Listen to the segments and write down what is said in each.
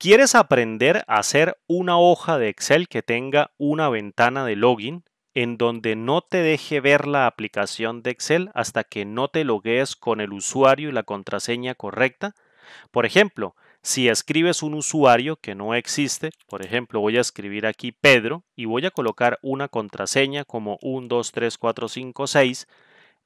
¿Quieres aprender a hacer una hoja de Excel que tenga una ventana de login en donde no te deje ver la aplicación de Excel hasta que no te loguees con el usuario y la contraseña correcta? Por ejemplo, si escribes un usuario que no existe, por ejemplo, voy a escribir aquí Pedro y voy a colocar una contraseña como 1, 2, 3, 4, 5, 6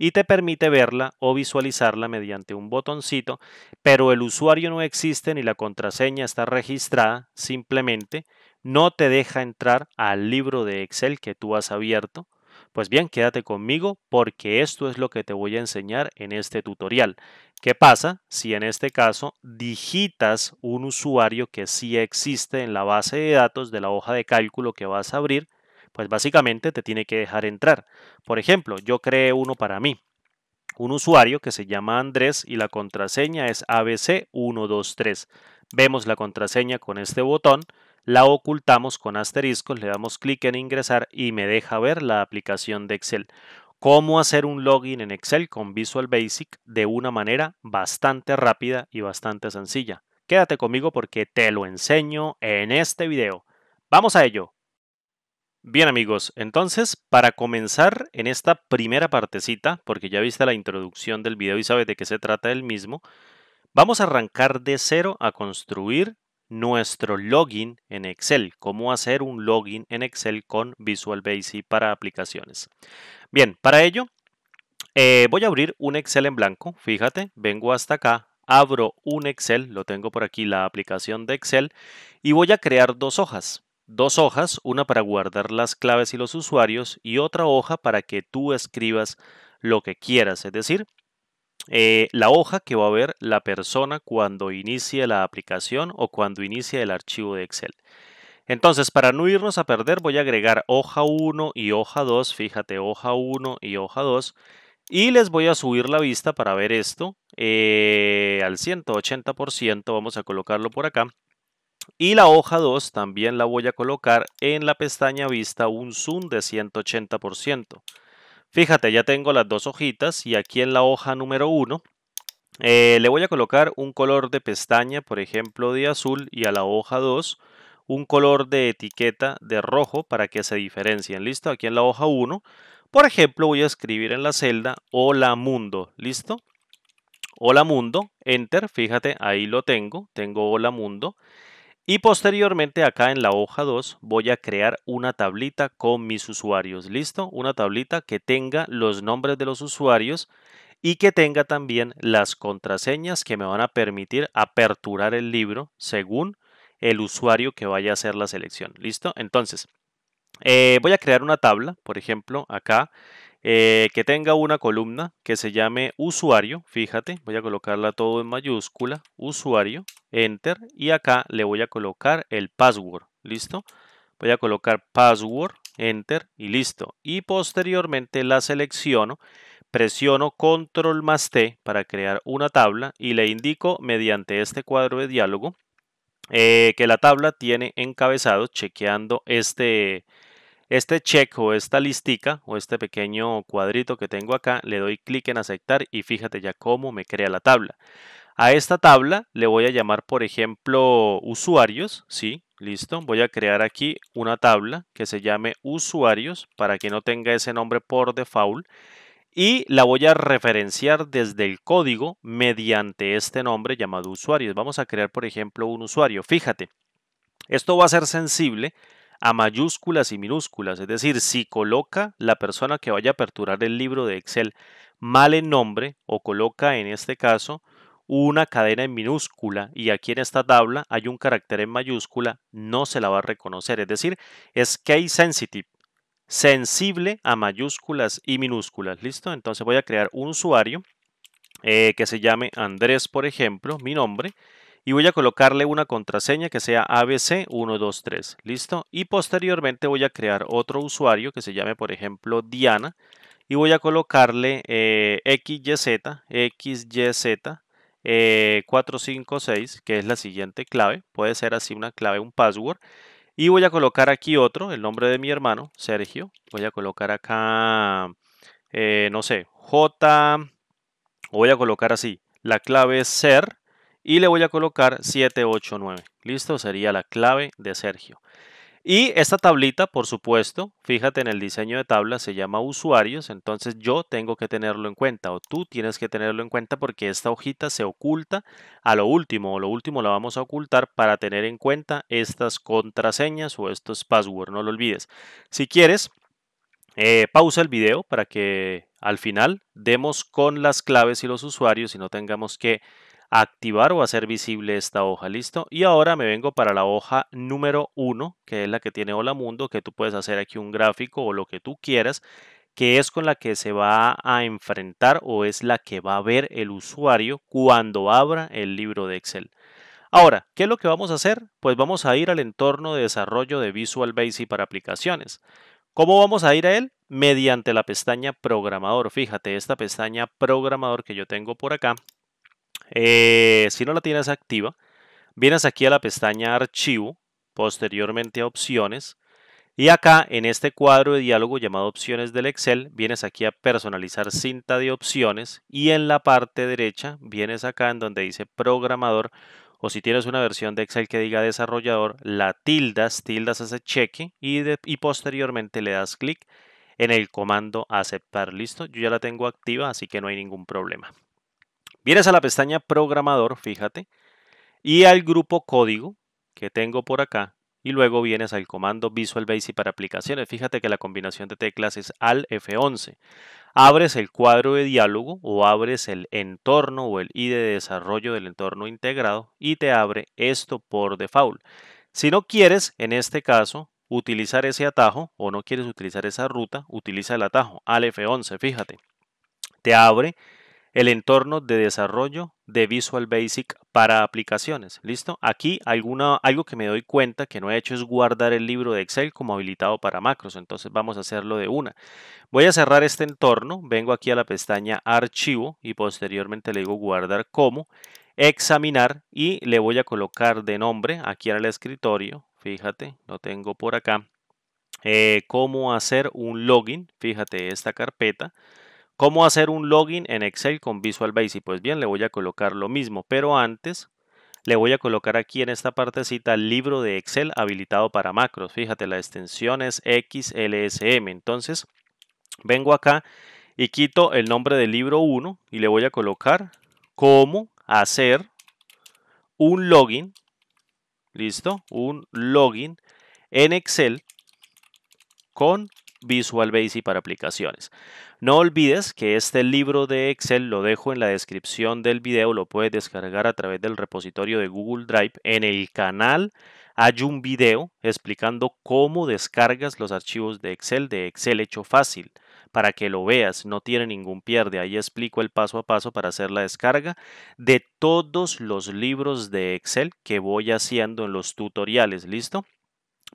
y te permite verla o visualizarla mediante un botoncito, pero el usuario no existe ni la contraseña está registrada, simplemente no te deja entrar al libro de Excel que tú has abierto. Pues bien, quédate conmigo porque esto es lo que te voy a enseñar en este tutorial. ¿Qué pasa si en este caso digitas un usuario que sí existe en la base de datos de la hoja de cálculo que vas a abrir? Pues básicamente te tiene que dejar entrar. Por ejemplo, yo creé uno para mí, un usuario que se llama Andrés y la contraseña es ABC123. Vemos la contraseña con este botón, la ocultamos con asteriscos, le damos clic en ingresar y me deja ver la aplicación de Excel. Cómo hacer un login en Excel con Visual Basic de una manera bastante rápida y bastante sencilla. Quédate conmigo porque te lo enseño en este video. ¡Vamos a ello! Bien amigos, entonces para comenzar en esta primera partecita, porque ya viste la introducción del video y sabes de qué se trata el mismo, vamos a arrancar de cero a construir nuestro login en Excel. Cómo hacer un login en Excel con Visual Basic para aplicaciones. Bien, para ello voy a abrir un Excel en blanco. Fíjate, vengo hasta acá, abro un Excel, lo tengo por aquí, la aplicación de Excel, y voy a crear dos hojas. Dos hojas, una para guardar las claves y los usuarios y otra hoja para que tú escribas lo que quieras, es decir, la hoja que va a ver la persona cuando inicie la aplicación o cuando inicie el archivo de Excel. Entonces, para no irnos a perder, voy a agregar hoja 1 y hoja 2, fíjate, hoja 1 y hoja 2, y les voy a subir la vista para ver esto al 180%, vamos a colocarlo por acá. Y la hoja 2 también la voy a colocar en la pestaña vista un zoom de 180%. Fíjate, ya tengo las dos hojitas y aquí en la hoja número 1 le voy a colocar un color de pestaña, por ejemplo, de azul y a la hoja 2 un color de etiqueta de rojo para que se diferencien. ¿Listo? Aquí en la hoja 1, por ejemplo, voy a escribir en la celda Hola Mundo. ¿Listo? Hola Mundo, Enter, fíjate, ahí lo tengo Hola Mundo. Y posteriormente acá en la hoja 2 voy a crear una tablita con mis usuarios. ¿Listo? Una tablita que tenga los nombres de los usuarios y que tenga también las contraseñas que me van a permitir aperturar el libro según el usuario que vaya a hacer la selección. ¿Listo? Entonces, voy a crear una tabla, por ejemplo, acá, que tenga una columna que se llame usuario. Fíjate, voy a colocarla todo en mayúscula, usuario, enter, y acá le voy a colocar el password. ¿Listo? Voy a colocar password, enter y listo. Y posteriormente la selecciono, presiono control más T para crear una tabla y le indico mediante este cuadro de diálogo que la tabla tiene encabezado chequeando este check o esta listica o este pequeño cuadrito que tengo acá, le doy clic en aceptar y fíjate ya cómo me crea la tabla. A esta tabla le voy a llamar, por ejemplo, usuarios, ¿sí? Listo. Voy a crear aquí una tabla que se llame usuarios para que no tenga ese nombre por default y la voy a referenciar desde el código mediante este nombre llamado usuarios. Vamos a crear, por ejemplo, un usuario. Fíjate, esto va a ser sensible a mayúsculas y minúsculas, es decir, si coloca la persona que vaya a aperturar el libro de Excel mal el nombre o coloca en este caso una cadena en minúscula y aquí en esta tabla hay un carácter en mayúscula, no se la va a reconocer, es decir, es case sensitive, sensible a mayúsculas y minúsculas, ¿listo? Entonces voy a crear un usuario que se llame Andrés, por ejemplo, mi nombre, y voy a colocarle una contraseña que sea ABC123, ¿listo? Y posteriormente voy a crear otro usuario que se llame, por ejemplo, Diana, y voy a colocarle XYZ 456, que es la siguiente clave, puede ser así una clave, un password, y voy a colocar aquí otro, el nombre de mi hermano, Sergio, voy a colocar acá, no sé, J, voy a colocar así, la clave es ser y le voy a colocar 789. Listo, sería la clave de Sergio. Y esta tablita, por supuesto, fíjate en el diseño de tabla, se llama usuarios, entonces yo tengo que tenerlo en cuenta o tú tienes que tenerlo en cuenta porque esta hojita se oculta a lo último o lo último la vamos a ocultar para tener en cuenta estas contraseñas o estos passwords, no lo olvides. Si quieres, pausa el video para que al final demos con las claves y los usuarios y no tengamos que activar o hacer visible esta hoja, ¿listo? Y ahora me vengo para la hoja número 1, que es la que tiene Hola Mundo, que tú puedes hacer aquí un gráfico o lo que tú quieras, que es con la que se va a enfrentar o es la que va a ver el usuario cuando abra el libro de Excel. Ahora, ¿qué es lo que vamos a hacer? Pues vamos a ir al entorno de desarrollo de Visual Basic para aplicaciones. ¿Cómo vamos a ir a él? Mediante la pestaña programador. Fíjate, esta pestaña programador que yo tengo por acá, si no la tienes activa, vienes aquí a la pestaña archivo, posteriormente a opciones, y acá en este cuadro de diálogo llamado opciones del Excel, vienes aquí a personalizar cinta de opciones y en la parte derecha vienes acá en donde dice programador o si tienes una versión de Excel que diga desarrollador, la tildas ese cheque y posteriormente le das clic en el comando aceptar. Listo, yo ya la tengo activa, así que no hay ningún problema. Vienes a la pestaña programador, fíjate, y al grupo código que tengo por acá y luego vienes al comando Visual Basic para aplicaciones. Fíjate que la combinación de teclas es Alt F11. Abres el cuadro de diálogo o abres el entorno o el IDE de desarrollo del entorno integrado y te abre esto por default. Si no quieres, en este caso, utilizar ese atajo o no quieres utilizar esa ruta, utiliza el atajo Alt F11. Fíjate, te abre el entorno de desarrollo de Visual Basic para aplicaciones. ¿Listo? Aquí algo que me doy cuenta que no he hecho es guardar el libro de Excel como habilitado para macros. Entonces vamos a hacerlo de una. Voy a cerrar este entorno, vengo aquí a la pestaña archivo y posteriormente le digo guardar como, examinar y le voy a colocar de nombre aquí en el escritorio. Fíjate, lo tengo por acá. Cómo hacer un login. Fíjate esta carpeta. ¿Cómo hacer un login en Excel con Visual Basic? Pues bien, le voy a colocar lo mismo, pero antes le voy a colocar aquí en esta partecita libro de Excel habilitado para macros. Fíjate, la extensión es XLSM. Entonces, vengo acá y quito el nombre del libro 1 y le voy a colocar cómo hacer un login. ¿Listo? Un login en Excel con Visual Basic para aplicaciones. No olvides que este libro de Excel lo dejo en la descripción del video, lo puedes descargar a través del repositorio de Google Drive. En el canal hay un video explicando cómo descargas los archivos de Excel hecho fácil. Para que lo veas, no tiene ningún pierde. Ahí explico el paso a paso para hacer la descarga de todos los libros de Excel que voy haciendo en los tutoriales. ¿Listo?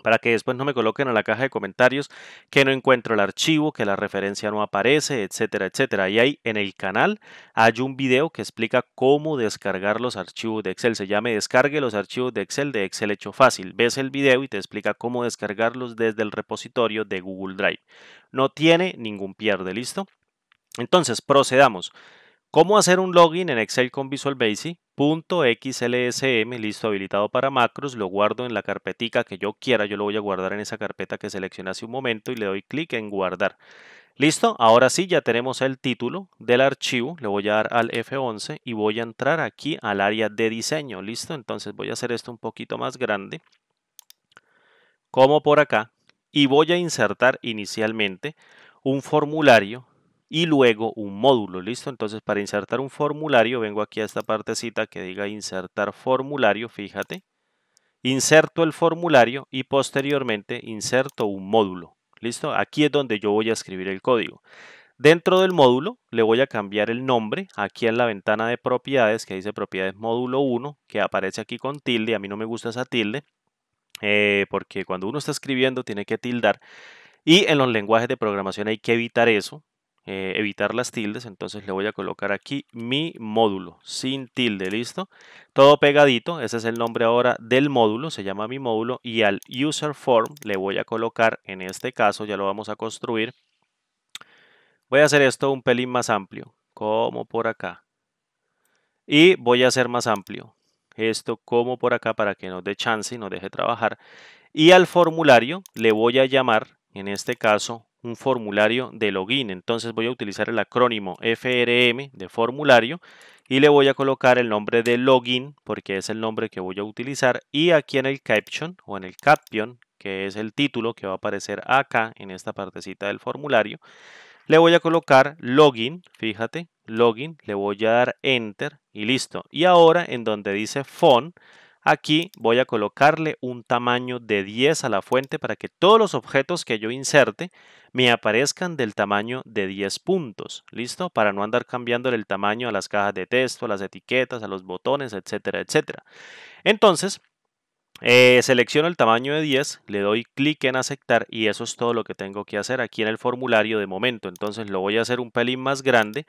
Para que después no me coloquen en la caja de comentarios que no encuentro el archivo, que la referencia no aparece, etcétera, etcétera. Y ahí en el canal hay un video que explica cómo descargar los archivos de Excel. Se llama Descargue los archivos de Excel hecho fácil. Ves el video y te explica cómo descargarlos desde el repositorio de Google Drive. No tiene ningún pierde, ¿listo? Entonces, procedamos. ¿Cómo hacer un login en Excel con Visual Basic? .xlsm, listo, habilitado para macros, lo guardo en la carpetica que yo quiera, yo lo voy a guardar en esa carpeta que seleccioné hace un momento y le doy clic en guardar. Listo, ahora sí ya tenemos el título del archivo, le voy a dar al F11 y voy a entrar aquí al área de diseño, listo, entonces voy a hacer esto un poquito más grande, como por acá, y voy a insertar inicialmente un formulario y luego un módulo, ¿listo? Entonces para insertar un formulario vengo aquí a esta partecita que diga insertar formulario, fíjate, inserto el formulario y posteriormente inserto un módulo, ¿listo? Aquí es donde yo voy a escribir el código. Dentro del módulo le voy a cambiar el nombre aquí en la ventana de propiedades que dice propiedades módulo 1 que aparece aquí con tilde, a mí no me gusta esa tilde porque cuando uno está escribiendo tiene que tildar y en los lenguajes de programación hay que evitar eso, evitar las tildes, entonces le voy a colocar aquí mi módulo sin tilde, ¿listo? Todo pegadito, ese es el nombre ahora del módulo, se llama mi módulo y al user form le voy a colocar, en este caso ya lo vamos a construir, voy a hacer esto un pelín más amplio, como por acá. y voy a hacer más amplio esto como por acá para que nos dé chance y nos deje trabajar. Y al formulario le voy a llamar, en este caso, un formulario de login. Entonces voy a utilizar el acrónimo FRM de formulario y le voy a colocar el nombre de login porque es el nombre que voy a utilizar. Y aquí en el caption o en el caption, que es el título que va a aparecer acá en esta partecita del formulario, le voy a colocar login, fíjate, login, le voy a dar enter y listo. Y ahora en donde dice font, aquí voy a colocarle un tamaño de 10 a la fuente para que todos los objetos que yo inserte me aparezcan del tamaño de 10 puntos. ¿Listo? Para no andar cambiando el tamaño a las cajas de texto, a las etiquetas, a los botones, etcétera, etcétera. Entonces, selecciono el tamaño de 10, le doy clic en aceptar y eso es todo lo que tengo que hacer aquí en el formulario de momento. Entonces lo voy a hacer un pelín más grande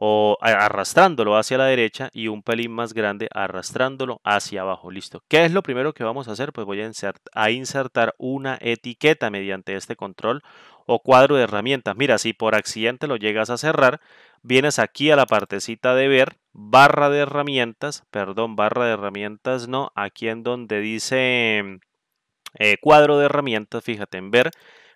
o arrastrándolo hacia la derecha y un pelín más grande arrastrándolo hacia abajo. Listo. ¿Qué es lo primero que vamos a hacer? Pues voy a insertar una etiqueta mediante este control o cuadro de herramientas. Mira, si por accidente lo llegas a cerrar, vienes aquí a la partecita de ver, barra de herramientas, perdón, barra de herramientas no, aquí en donde dice cuadro de herramientas, fíjate en ver,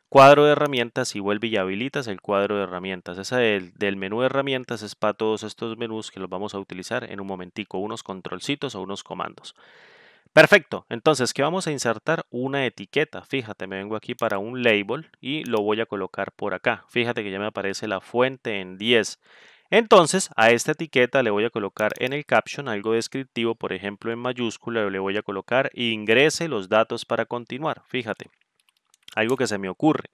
cuadro de herramientas y vuelve y habilitas el cuadro de herramientas. Esa del menú de herramientas es para todos estos menús que los vamos a utilizar en un momentico, unos controlcitos o unos comandos. Perfecto, entonces, ¿qué vamos a insertar? Una etiqueta. Fíjate, me vengo aquí para un label y lo voy a colocar por acá. Fíjate que ya me aparece la fuente en 10. Entonces, a esta etiqueta le voy a colocar en el caption algo descriptivo, por ejemplo, en mayúscula le voy a colocar ingrese los datos para continuar. Fíjate, algo que se me ocurre.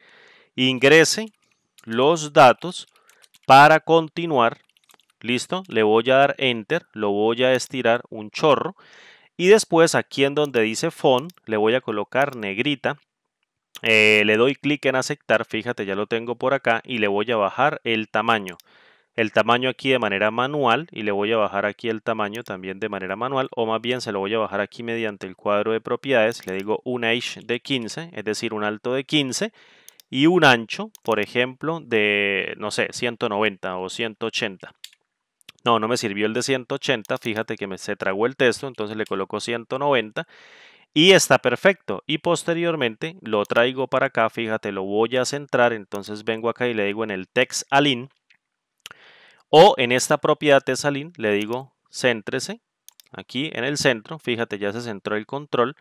Ingrese los datos para continuar. Listo, le voy a dar enter, lo voy a estirar un chorro y después aquí en donde dice font le voy a colocar negrita. Le doy clic en aceptar, fíjate ya lo tengo por acá y le voy a bajar el tamaño. El tamaño aquí de manera manual y le voy a bajar aquí el tamaño también de manera manual o más bien se lo voy a bajar aquí mediante el cuadro de propiedades. Le digo un age de 15, es decir, un alto de 15 y un ancho, por ejemplo, de, no sé, 190 o 180. No, no me sirvió el de 180, fíjate que se tragó el texto, entonces le coloco 190 y está perfecto. Y posteriormente lo traigo para acá, fíjate, lo voy a centrar, entonces vengo acá y le digo en el text align o en esta propiedad text align le digo céntrese aquí en el centro, fíjate ya se centró el control.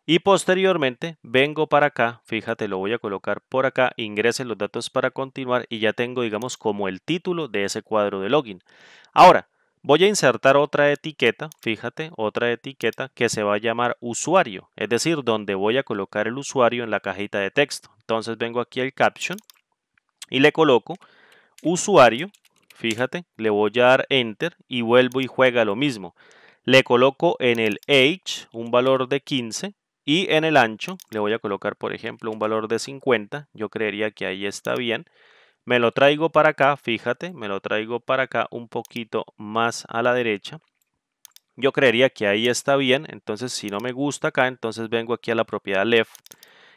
Y posteriormente vengo para acá, fíjate, lo voy a colocar por acá, ingrese los datos para continuar y ya tengo, digamos, como el título de ese cuadro de login. Ahora, voy a insertar otra etiqueta, fíjate, otra etiqueta que se va a llamar usuario, es decir, donde voy a colocar el usuario en la cajita de texto. Entonces vengo aquí al caption y le coloco usuario, fíjate, le voy a dar enter y vuelvo y juega lo mismo. Le coloco en el age un valor de 15 y en el ancho le voy a colocar, por ejemplo, un valor de 50. Yo creería que ahí está bien. Me lo traigo para acá, fíjate, me lo traigo para acá un poquito más a la derecha. Yo creería que ahí está bien. Entonces, si no me gusta acá, entonces vengo aquí a la propiedad left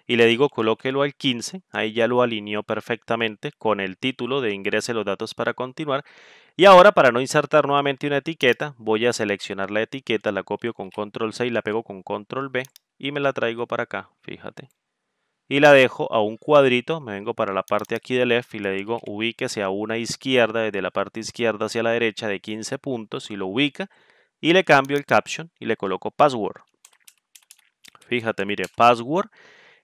y le digo colóquelo al 15. Ahí ya lo alineó perfectamente con el título de ingrese los datos para continuar. Y ahora para no insertar nuevamente una etiqueta, voy a seleccionar la etiqueta, la copio con control C y la pego con control V y me la traigo para acá, fíjate. Y la dejo a un cuadrito, me vengo para la parte aquí de left y le digo ubíquese a una izquierda, desde la parte izquierda hacia la derecha de 15 puntos y lo ubica y le cambio el caption y le coloco password. Fíjate, mire, password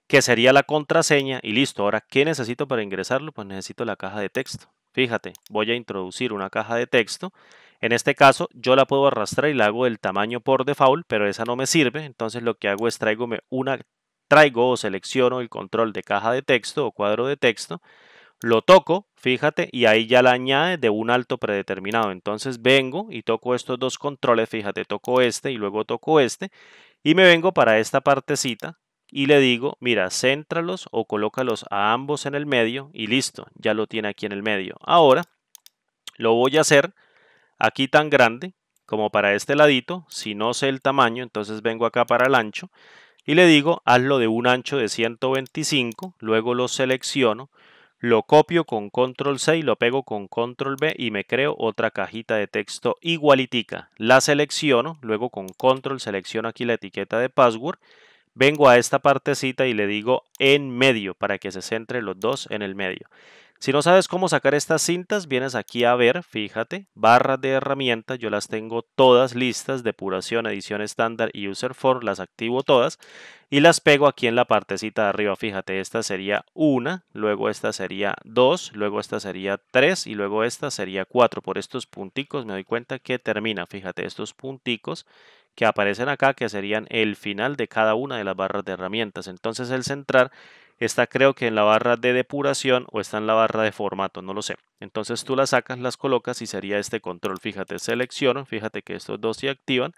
que sería la contraseña y listo. Ahora, ¿qué necesito para ingresarlo? Pues necesito la caja de texto. Fíjate, voy a introducir una caja de texto. En este caso, yo la puedo arrastrar y la hago del tamaño por default, pero esa no me sirve. Entonces, lo que hago es traigo o selecciono el control de caja de texto o cuadro de texto, lo toco, fíjate, y ahí ya la añade de un alto predeterminado. Entonces vengo y toco estos dos controles, fíjate, toco este y luego toco este, y me vengo para esta partecita y le digo, mira, céntralos o colócalos a ambos en el medio y listo, ya lo tiene aquí en el medio. Ahora lo voy a hacer aquí tan grande como para este ladito. Si no sé el tamaño, entonces vengo acá para el ancho y le digo, hazlo de un ancho de 125, luego lo selecciono, lo copio con control C y lo pego con control V y me creo otra cajita de texto igualitica. La selecciono, luego con control selecciono aquí la etiqueta de password, vengo a esta partecita y le digo en medio para que se centre los dos en el medio. Si no sabes cómo sacar estas cintas, vienes aquí a ver, fíjate, barras de herramientas, yo las tengo todas listas, depuración, edición estándar y user form, las activo todas y las pego aquí en la partecita de arriba, fíjate, esta sería una, luego esta sería 2, luego esta sería 3 y luego esta sería 4. Por estos punticos me doy cuenta que termina, fíjate, estos punticos que aparecen acá que serían el final de cada una de las barras de herramientas. Entonces el centrar está creo que en la barra de depuración o está en la barra de formato, no lo sé. Entonces tú las sacas, las colocas y sería este control. Fíjate, selecciono, fíjate que estos dos se activan.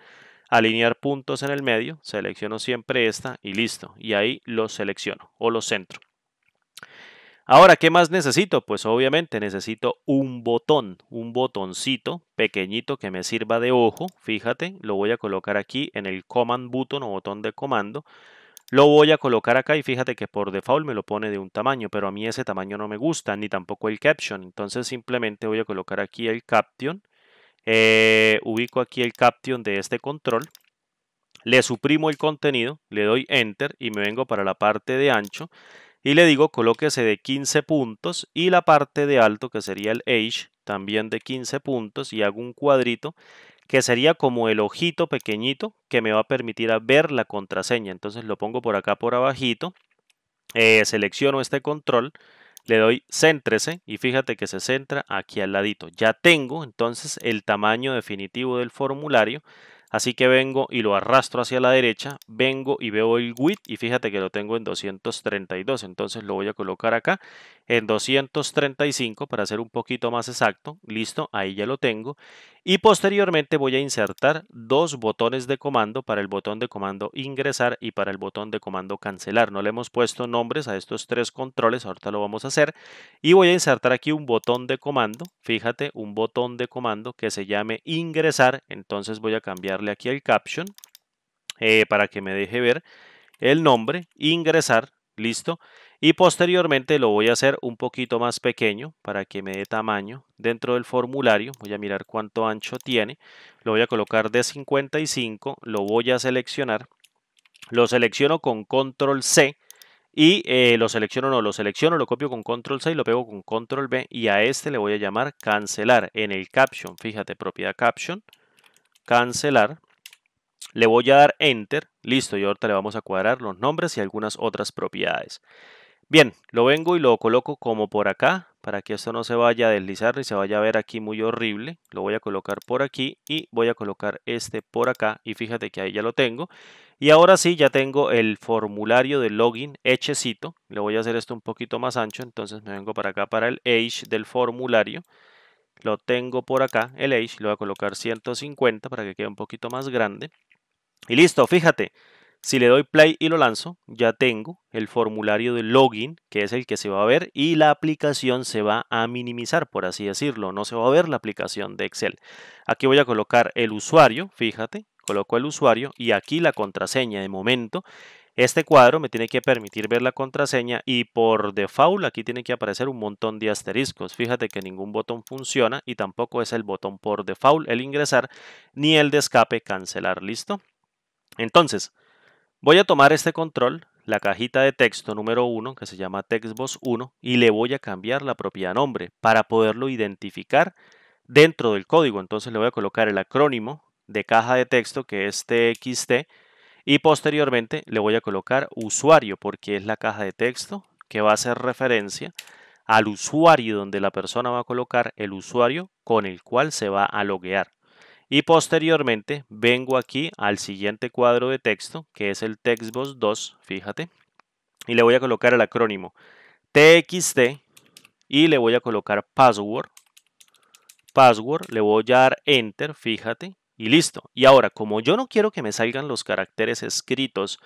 Alinear puntos en el medio, selecciono siempre esta y listo. Y ahí los selecciono o los centro. Ahora, ¿qué más necesito? Pues obviamente necesito un botón, un botoncito pequeñito que me sirva de ojo. Fíjate, lo voy a colocar aquí en el Command Button o botón de comando. Lo voy a colocar acá y fíjate que por default me lo pone de un tamaño, pero a mí ese tamaño no me gusta, ni tampoco el caption. Entonces simplemente voy a colocar aquí el caption. Ubico aquí el caption de este control. Le suprimo el contenido, le doy Enter y me vengo para la parte de ancho y le digo colóquese de 15 puntos y la parte de alto que sería el Age también de 15 puntos y hago un cuadrito que sería como el ojito pequeñito que me va a permitir a ver la contraseña. Entonces lo pongo por acá por abajito, selecciono este control, le doy céntrese y fíjate que se centra aquí al ladito. Ya tengo entonces el tamaño definitivo del formulario. Así que vengo y lo arrastro hacia la derecha, vengo y veo el width y fíjate que lo tengo en 232, entonces lo voy a colocar acá en 235 para ser un poquito más exacto, listo, ahí ya lo tengo y posteriormente voy a insertar dos botones de comando para el botón de comando ingresar y para el botón de comando cancelar. No le hemos puesto nombres a estos tres controles, ahorita lo vamos a hacer y voy a insertar aquí un botón de comando, fíjate, un botón de comando que se llame ingresar, entonces voy a cambiarle aquí el caption para que me deje ver el nombre, ingresar, listo, y posteriormente lo voy a hacer un poquito más pequeño para que me dé tamaño dentro del formulario, voy a mirar cuánto ancho tiene, lo voy a colocar de 55, lo voy a seleccionar, lo selecciono con control C, y lo selecciono, no, lo selecciono, lo copio con control C y lo pego con control V y a este le voy a llamar cancelar en el caption, fíjate, propiedad caption, cancelar, le voy a dar enter, listo, y ahorita le vamos a cuadrar los nombres y algunas otras propiedades. Bien, lo vengo y lo coloco como por acá para que esto no se vaya a deslizar ni se vaya a ver aquí muy horrible. Lo voy a colocar por aquí y voy a colocar este por acá y fíjate que ahí ya lo tengo. Y ahora sí ya tengo el formulario de login hechecito. Le voy a hacer esto un poquito más ancho, entonces me vengo para acá para el age del formulario. Lo tengo por acá, el age, lo voy a colocar 150 para que quede un poquito más grande. Y listo, fíjate, si le doy play y lo lanzo, ya tengo el formulario de login, que es el que se va a ver, y la aplicación se va a minimizar, por así decirlo. No se va a ver la aplicación de Excel. Aquí voy a colocar el usuario, fíjate, coloco el usuario y aquí la contraseña. De momento, este cuadro me tiene que permitir ver la contraseña y por default aquí tiene que aparecer un montón de asteriscos. Fíjate que ningún botón funciona y tampoco es el botón por default el ingresar ni el de escape cancelar. ¿Listo? Entonces, voy a tomar este control, la cajita de texto número 1, que se llama TextBox 1, y le voy a cambiar la propiedad nombre para poderlo identificar dentro del código. Entonces le voy a colocar el acrónimo de caja de texto, que es TXT, y posteriormente le voy a colocar usuario, porque es la caja de texto que va a hacer referencia al usuario donde la persona va a colocar el usuario con el cual se va a loguear. Y posteriormente vengo aquí al siguiente cuadro de texto, que es el TextBox 2, fíjate, y le voy a colocar el acrónimo TXT y le voy a colocar password, le voy a dar enter, fíjate, y listo. Y ahora, como yo no quiero que me salgan los caracteres escritos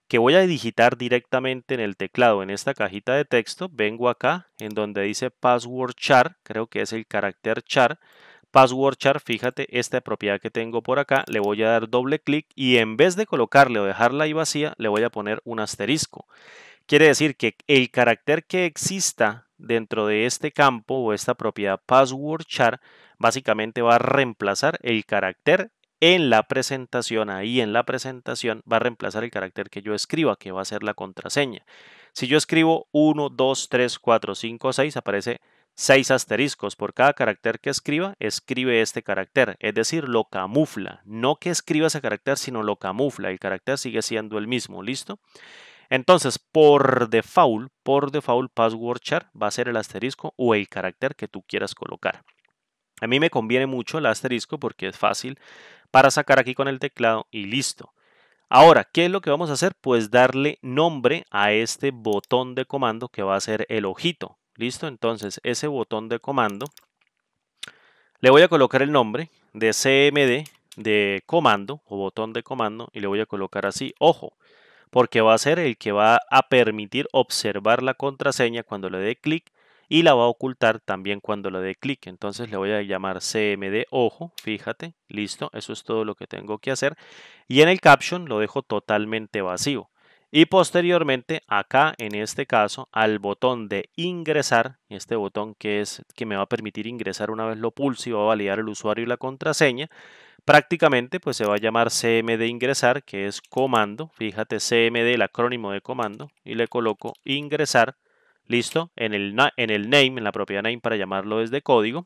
que voy a digitar directamente en el teclado en esta cajita de texto, vengo acá en donde dice password char, creo que es el carácter char, password char, fíjate esta propiedad que tengo por acá, le voy a dar doble clic y en vez de colocarle o dejarla ahí vacía, le voy a poner un asterisco. Quiere decir que el carácter que exista dentro de este campo o esta propiedad password char, básicamente va a reemplazar el carácter en la presentación. Ahí en la presentación va a reemplazar el carácter que yo escriba, que va a ser la contraseña. Si yo escribo 1, 2, 3, 4, 5, 6, aparece 6 asteriscos. Por cada carácter que escriba, escribe este carácter, es decir, lo camufla. No que escriba ese carácter, sino lo camufla. El carácter sigue siendo el mismo, ¿listo? Entonces, por default, password char va a ser el asterisco o el carácter que tú quieras colocar. A mí me conviene mucho el asterisco porque es fácil para sacar aquí con el teclado y listo. Ahora, ¿qué es lo que vamos a hacer? Pues darle nombre a este botón de comando que va a ser el ojito. ¿Listo? Entonces, ese botón de comando, le voy a colocar el nombre de CMD de comando o botón de comando y le voy a colocar así, ojo, porque va a ser el que va a permitir observar la contraseña cuando le dé clic y la va a ocultar también cuando le dé clic. Entonces le voy a llamar CMD ojo, fíjate, listo, eso es todo lo que tengo que hacer. Y en el caption lo dejo totalmente vacío. Y posteriormente acá en este caso al botón de ingresar, este botón que me va a permitir ingresar una vez lo pulse y va a validar el usuario y la contraseña, prácticamente pues se va a llamar CMD ingresar, que es comando, fíjate CMD, el acrónimo de comando, y le coloco ingresar, listo, en el name, en la propiedad name para llamarlo desde código.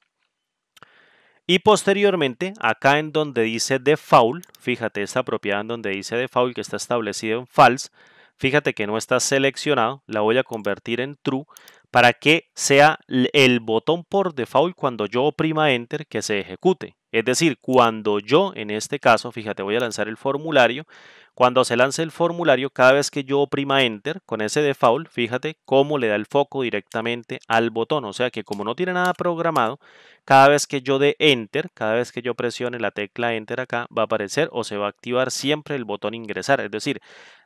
Y posteriormente, acá en donde dice default, fíjate esta propiedad en donde dice default que está establecido en false, fíjate que no está seleccionado, la voy a convertir en true para que sea el botón por default cuando yo oprima enter que se ejecute. Es decir, cuando yo, en este caso, fíjate, voy a lanzar el formulario. Cuando se lance el formulario, cada vez que yo oprima enter con ese default, fíjate cómo le da el foco directamente al botón. O sea que como no tiene nada programado, cada vez que yo dé enter, cada vez que yo presione la tecla enter acá, va a aparecer o se va a activar siempre el botón ingresar. Es decir,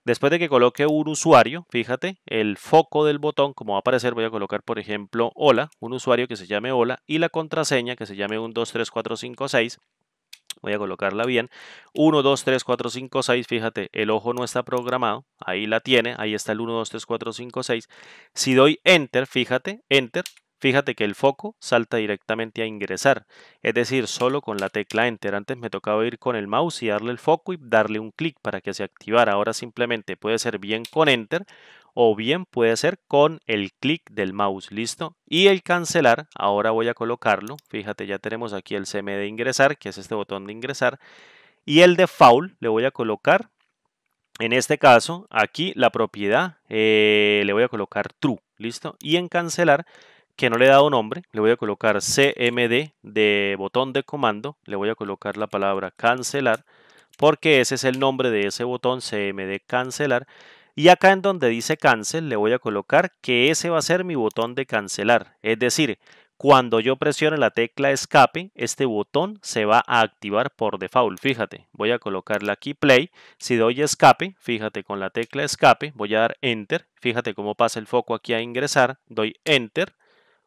después de que coloque un usuario, fíjate, el foco del botón, como va a aparecer, voy a colocar, por ejemplo, hola, un usuario que se llame hola y la contraseña que se llame 1, 2, 3, 4, 5, 6. Voy a colocarla bien. 1, 2, 3, 4, 5, 6. Fíjate, el ojo no está programado. Ahí la tiene. Ahí está el 1, 2, 3, 4, 5, 6. Si doy enter, fíjate, enter. Fíjate que el foco salta directamente a ingresar. Es decir, solo con la tecla enter. Antes me tocaba ir con el mouse y darle el foco y darle un clic para que se activara. Ahora simplemente puede ser bien con enter o bien puede ser con el clic del mouse, ¿listo? Y el cancelar, ahora voy a colocarlo, fíjate, ya tenemos aquí el CMD de ingresar, que es este botón de ingresar, y el default le voy a colocar, en este caso, aquí la propiedad, le voy a colocar true, ¿listo? Y en cancelar, que no le he dado nombre, le voy a colocar CMD de botón de comando, le voy a colocar la palabra cancelar, porque ese es el nombre de ese botón CMD cancelar. Y acá en donde dice cancel le voy a colocar que ese va a ser mi botón de cancelar. Es decir, cuando yo presione la tecla escape, este botón se va a activar por default. Fíjate, voy a colocarle aquí play. Si doy escape, fíjate con la tecla escape, voy a dar enter. Fíjate cómo pasa el foco aquí a ingresar. Doy enter.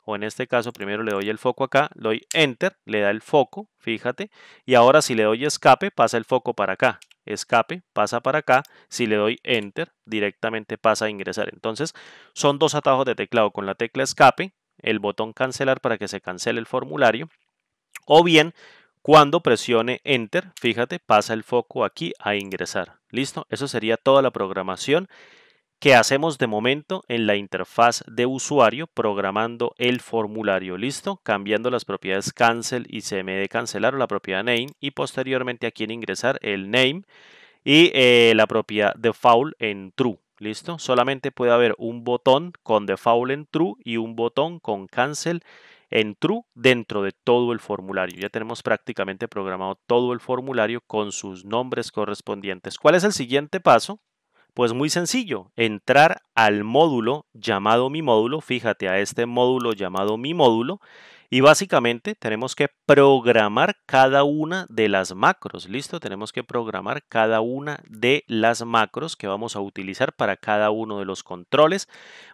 O en este caso primero le doy el foco acá, doy enter, le da el foco, fíjate, y ahora si le doy escape pasa el foco para acá, escape pasa para acá, si le doy enter directamente pasa a ingresar. Entonces son dos atajos de teclado con la tecla escape, el botón cancelar para que se cancele el formulario, o bien cuando presione enter, fíjate, pasa el foco aquí a ingresar. ¿Listo? Eso sería toda la programación que hacemos de momento en la interfaz de usuario programando el formulario. ¿Listo? Cambiando las propiedades cancel y CMD cancelar o la propiedad name y posteriormente aquí en ingresar el name y la propiedad default en true. ¿Listo? Solamente puede haber un botón con default en true y un botón con cancel en true dentro de todo el formulario. Ya tenemos prácticamente programado todo el formulario con sus nombres correspondientes. ¿Cuál es el siguiente paso? Pues muy sencillo, entrar al módulo llamado mi módulo, fíjate a este módulo llamado mi módulo y básicamente tenemos que programar cada una de las macros, ¿listo? Tenemos que programar cada una de las macros que vamos a utilizar para cada uno de los controles,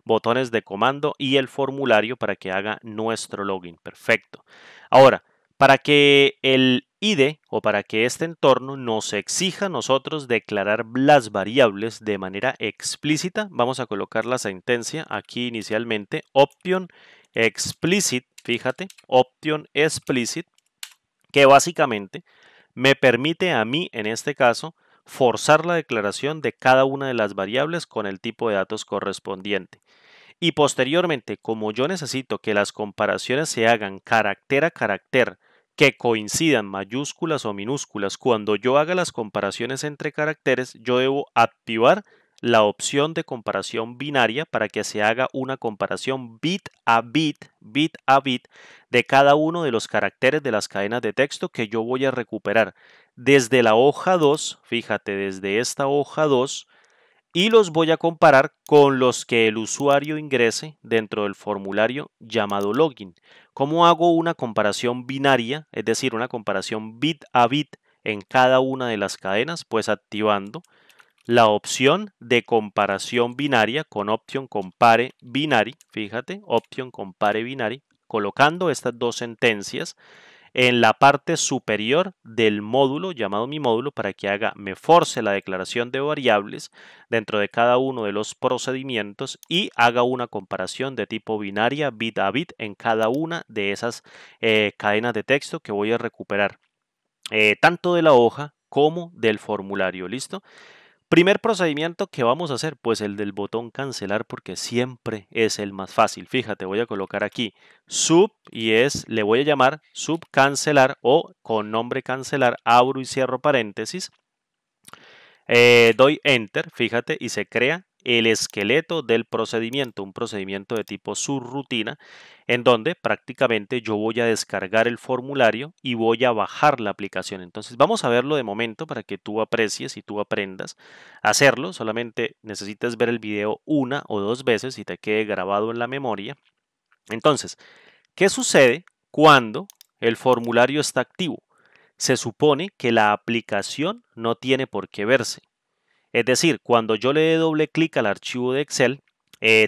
botones de comando y el formulario para que haga nuestro login. Perfecto. Ahora, para que el IDE o para que este entorno nos exija a nosotros declarar las variables de manera explícita, vamos a colocar la sentencia aquí inicialmente, option explicit, fíjate, option explicit, que básicamente me permite a mí, en este caso, forzar la declaración de cada una de las variables con el tipo de datos correspondiente. Y posteriormente, como yo necesito que las comparaciones se hagan carácter a carácter, que coincidan mayúsculas o minúsculas, cuando yo haga las comparaciones entre caracteres, yo debo activar la opción de comparación binaria para que se haga una comparación bit a bit de cada uno de los caracteres de las cadenas de texto que yo voy a recuperar desde la hoja 2, fíjate, desde esta hoja 2, y los voy a comparar con los que el usuario ingrese dentro del formulario llamado login. ¿Cómo hago una comparación binaria, es decir, una comparación bit a bit en cada una de las cadenas? Pues activando la opción de comparación binaria con option compare binary, fíjate, option compare binary, colocando estas dos sentencias en la parte superior del módulo llamado mi módulo para que me force la declaración de variables dentro de cada uno de los procedimientos y haga una comparación de tipo binaria bit a bit en cada una de esas cadenas de texto que voy a recuperar tanto de la hoja como del formulario. ¿Listo? Primer procedimiento que vamos a hacer, pues el del botón cancelar, porque siempre es el más fácil. Fíjate, voy a colocar aquí sub y le voy a llamar sub cancelar o con nombre cancelar, abro y cierro paréntesis. Doy enter, fíjate, y se crea el esqueleto del procedimiento, un procedimiento de tipo subrutina, en donde prácticamente yo voy a descargar el formulario y voy a bajar la aplicación. Entonces vamos a verlo de momento para que tú aprecies y tú aprendas a hacerlo. Solamente necesitas ver el video una o dos veces y te quede grabado en la memoria. Entonces, ¿qué sucede cuando el formulario está activo? Se supone que la aplicación no tiene por qué verse. Es decir, cuando yo le dé doble clic al archivo de Excel,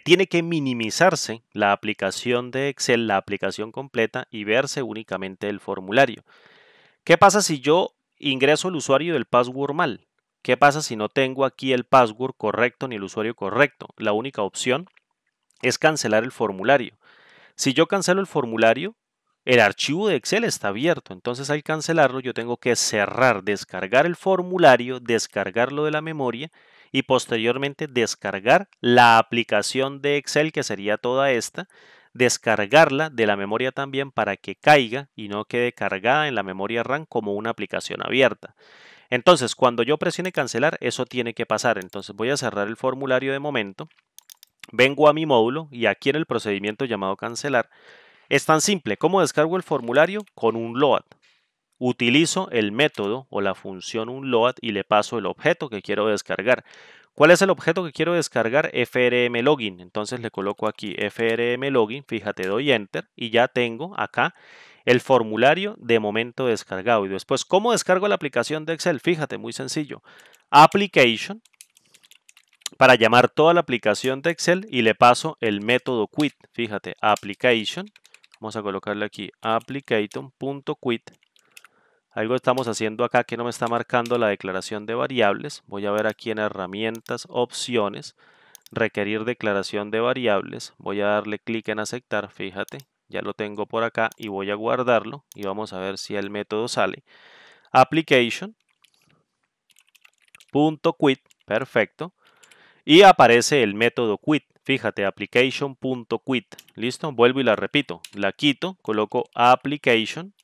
tiene que minimizarse la aplicación de Excel, la aplicación completa, y verse únicamente el formulario. ¿Qué pasa si yo ingreso el usuario del password mal? ¿Qué pasa si no tengo aquí el password correcto ni el usuario correcto? La única opción es cancelar el formulario. Si yo cancelo el formulario, el archivo de Excel está abierto, entonces al cancelarlo yo tengo que cerrar, descargar el formulario, descargarlo de la memoria y posteriormente descargar la aplicación de Excel, que sería toda esta, descargarla de la memoria también para que caiga y no quede cargada en la memoria RAM como una aplicación abierta. Entonces, cuando yo presione cancelar, eso tiene que pasar. Entonces voy a cerrar el formulario de momento, vengo a mi módulo y aquí en el procedimiento llamado cancelar, es tan simple como descargo el formulario con un load. Utilizo el método o la función unload y le paso el objeto que quiero descargar. ¿Cuál es el objeto que quiero descargar? FRM login. Entonces le coloco aquí FRM login, fíjate, doy enter y ya tengo acá el formulario de momento descargado. Y después, ¿cómo descargo la aplicación de Excel? Fíjate, muy sencillo. Application, para llamar toda la aplicación de Excel y le paso el método quit. Fíjate, application. Vamos a colocarle aquí application.quit. Algo estamos haciendo acá que no me está marcando la declaración de variables. Voy a ver aquí en herramientas, opciones, requerir declaración de variables. Voy a darle clic en aceptar, fíjate, ya lo tengo por acá y voy a guardarlo y vamos a ver si el método sale. Application.quit, perfecto. Y aparece el método quit. Fíjate, application.quit. ¿Listo? Vuelvo y la repito. La quito, coloco application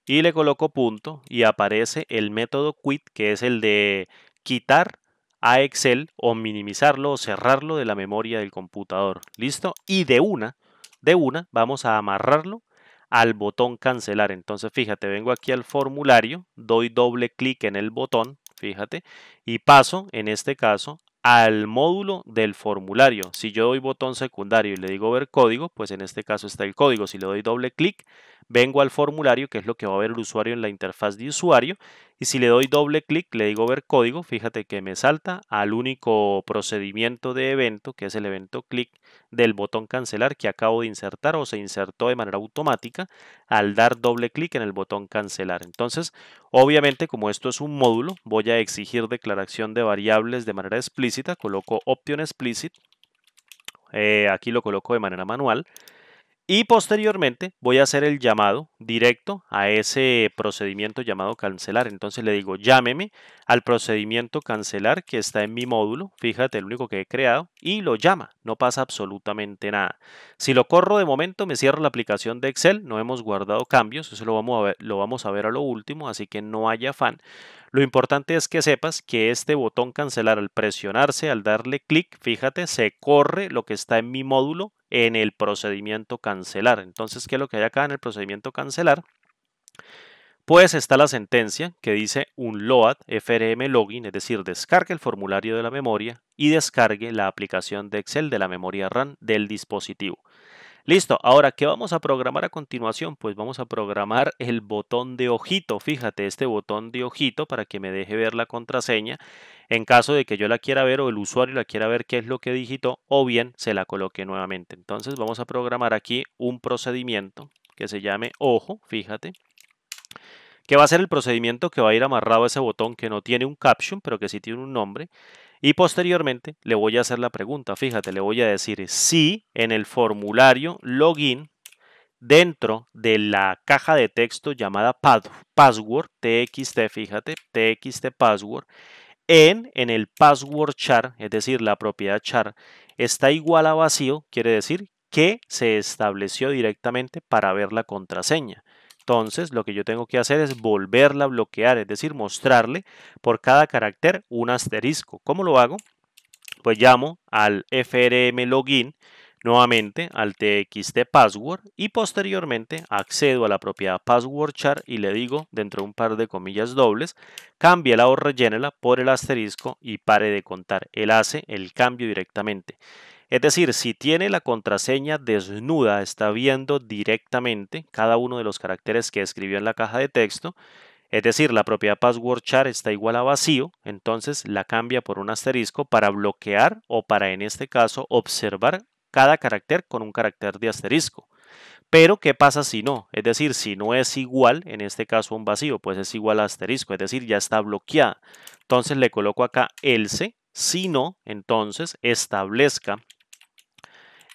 y le coloco punto y aparece el método quit, que es el de quitar a Excel o minimizarlo o cerrarlo de la memoria del computador. ¿Listo? Y de una vamos a amarrarlo al botón cancelar. Entonces, fíjate, vengo aquí al formulario, doy doble clic en el botón, fíjate, y paso, en este caso, al módulo del formulario. Si yo doy botón secundario y le digo ver código, pues en este caso está el código. Si le doy doble clic, vengo al formulario, que es lo que va a ver el usuario en la interfaz de usuario, y si le doy doble clic, le digo ver código, fíjate que me salta al único procedimiento de evento, que es el evento clic del botón cancelar que acabo de insertar o se insertó de manera automática al dar doble clic en el botón cancelar. Entonces, obviamente, como esto es un módulo, voy a exigir declaración de variables de manera explícita, coloco option explicit, aquí lo coloco de manera manual, Y posteriormente voy a hacer el llamado directo a ese procedimiento llamado cancelar. Entonces le digo, llámeme al procedimiento cancelar que está en mi módulo, fíjate, el único que he creado, y lo llama, no pasa absolutamente nada. Si lo corro de momento, me cierro la aplicación de Excel, no hemos guardado cambios, eso lo vamos a ver a lo último, así que no haya afán. Lo importante es que sepas que este botón cancelar al presionarse, al darle clic, fíjate, se corre lo que está en mi módulo en el procedimiento cancelar. Entonces, ¿qué es lo que hay acá en el procedimiento cancelar? Pues está la sentencia que dice unload FRM login, es decir, descargue el formulario de la memoria y descargue la aplicación de Excel de la memoria RAM del dispositivo. Listo, ahora, ¿qué vamos a programar a continuación? Pues vamos a programar el botón de ojito, fíjate, este botón de ojito para que me deje ver la contraseña en caso de que yo la quiera ver o el usuario la quiera ver qué es lo que digitó o bien se la coloque nuevamente. Entonces vamos a programar aquí un procedimiento que se llame ojo, fíjate, que va a ser el procedimiento que va a ir amarrado a ese botón que no tiene un caption, pero que sí tiene un nombre. Y posteriormente le voy a hacer la pregunta, fíjate, le voy a decir si en el formulario login dentro de la caja de texto llamada password, txt, fíjate, txt password, en el password char, es decir, la propiedad char, está igual a vacío, quiere decir que se estableció directamente para ver la contraseña. Entonces, lo que yo tengo que hacer es volverla a bloquear, es decir, mostrarle por cada carácter un asterisco. ¿Cómo lo hago? Pues llamo al FRM login, nuevamente al txt password y posteriormente accedo a la propiedad password char y le digo dentro de un par de comillas dobles, cámbiala o rellénela por el asterisco y pare de contar. Él hace el cambio directamente. Es decir, si tiene la contraseña desnuda, está viendo directamente cada uno de los caracteres que escribió en la caja de texto, es decir, la propiedad password char está igual a vacío, entonces la cambia por un asterisco para bloquear o para, en este caso, observar cada carácter con un carácter de asterisco. Pero, ¿qué pasa si no? Es decir, si no es igual, en este caso un vacío, pues es igual a asterisco, es decir, ya está bloqueada. Entonces le coloco acá else, si no, entonces establezca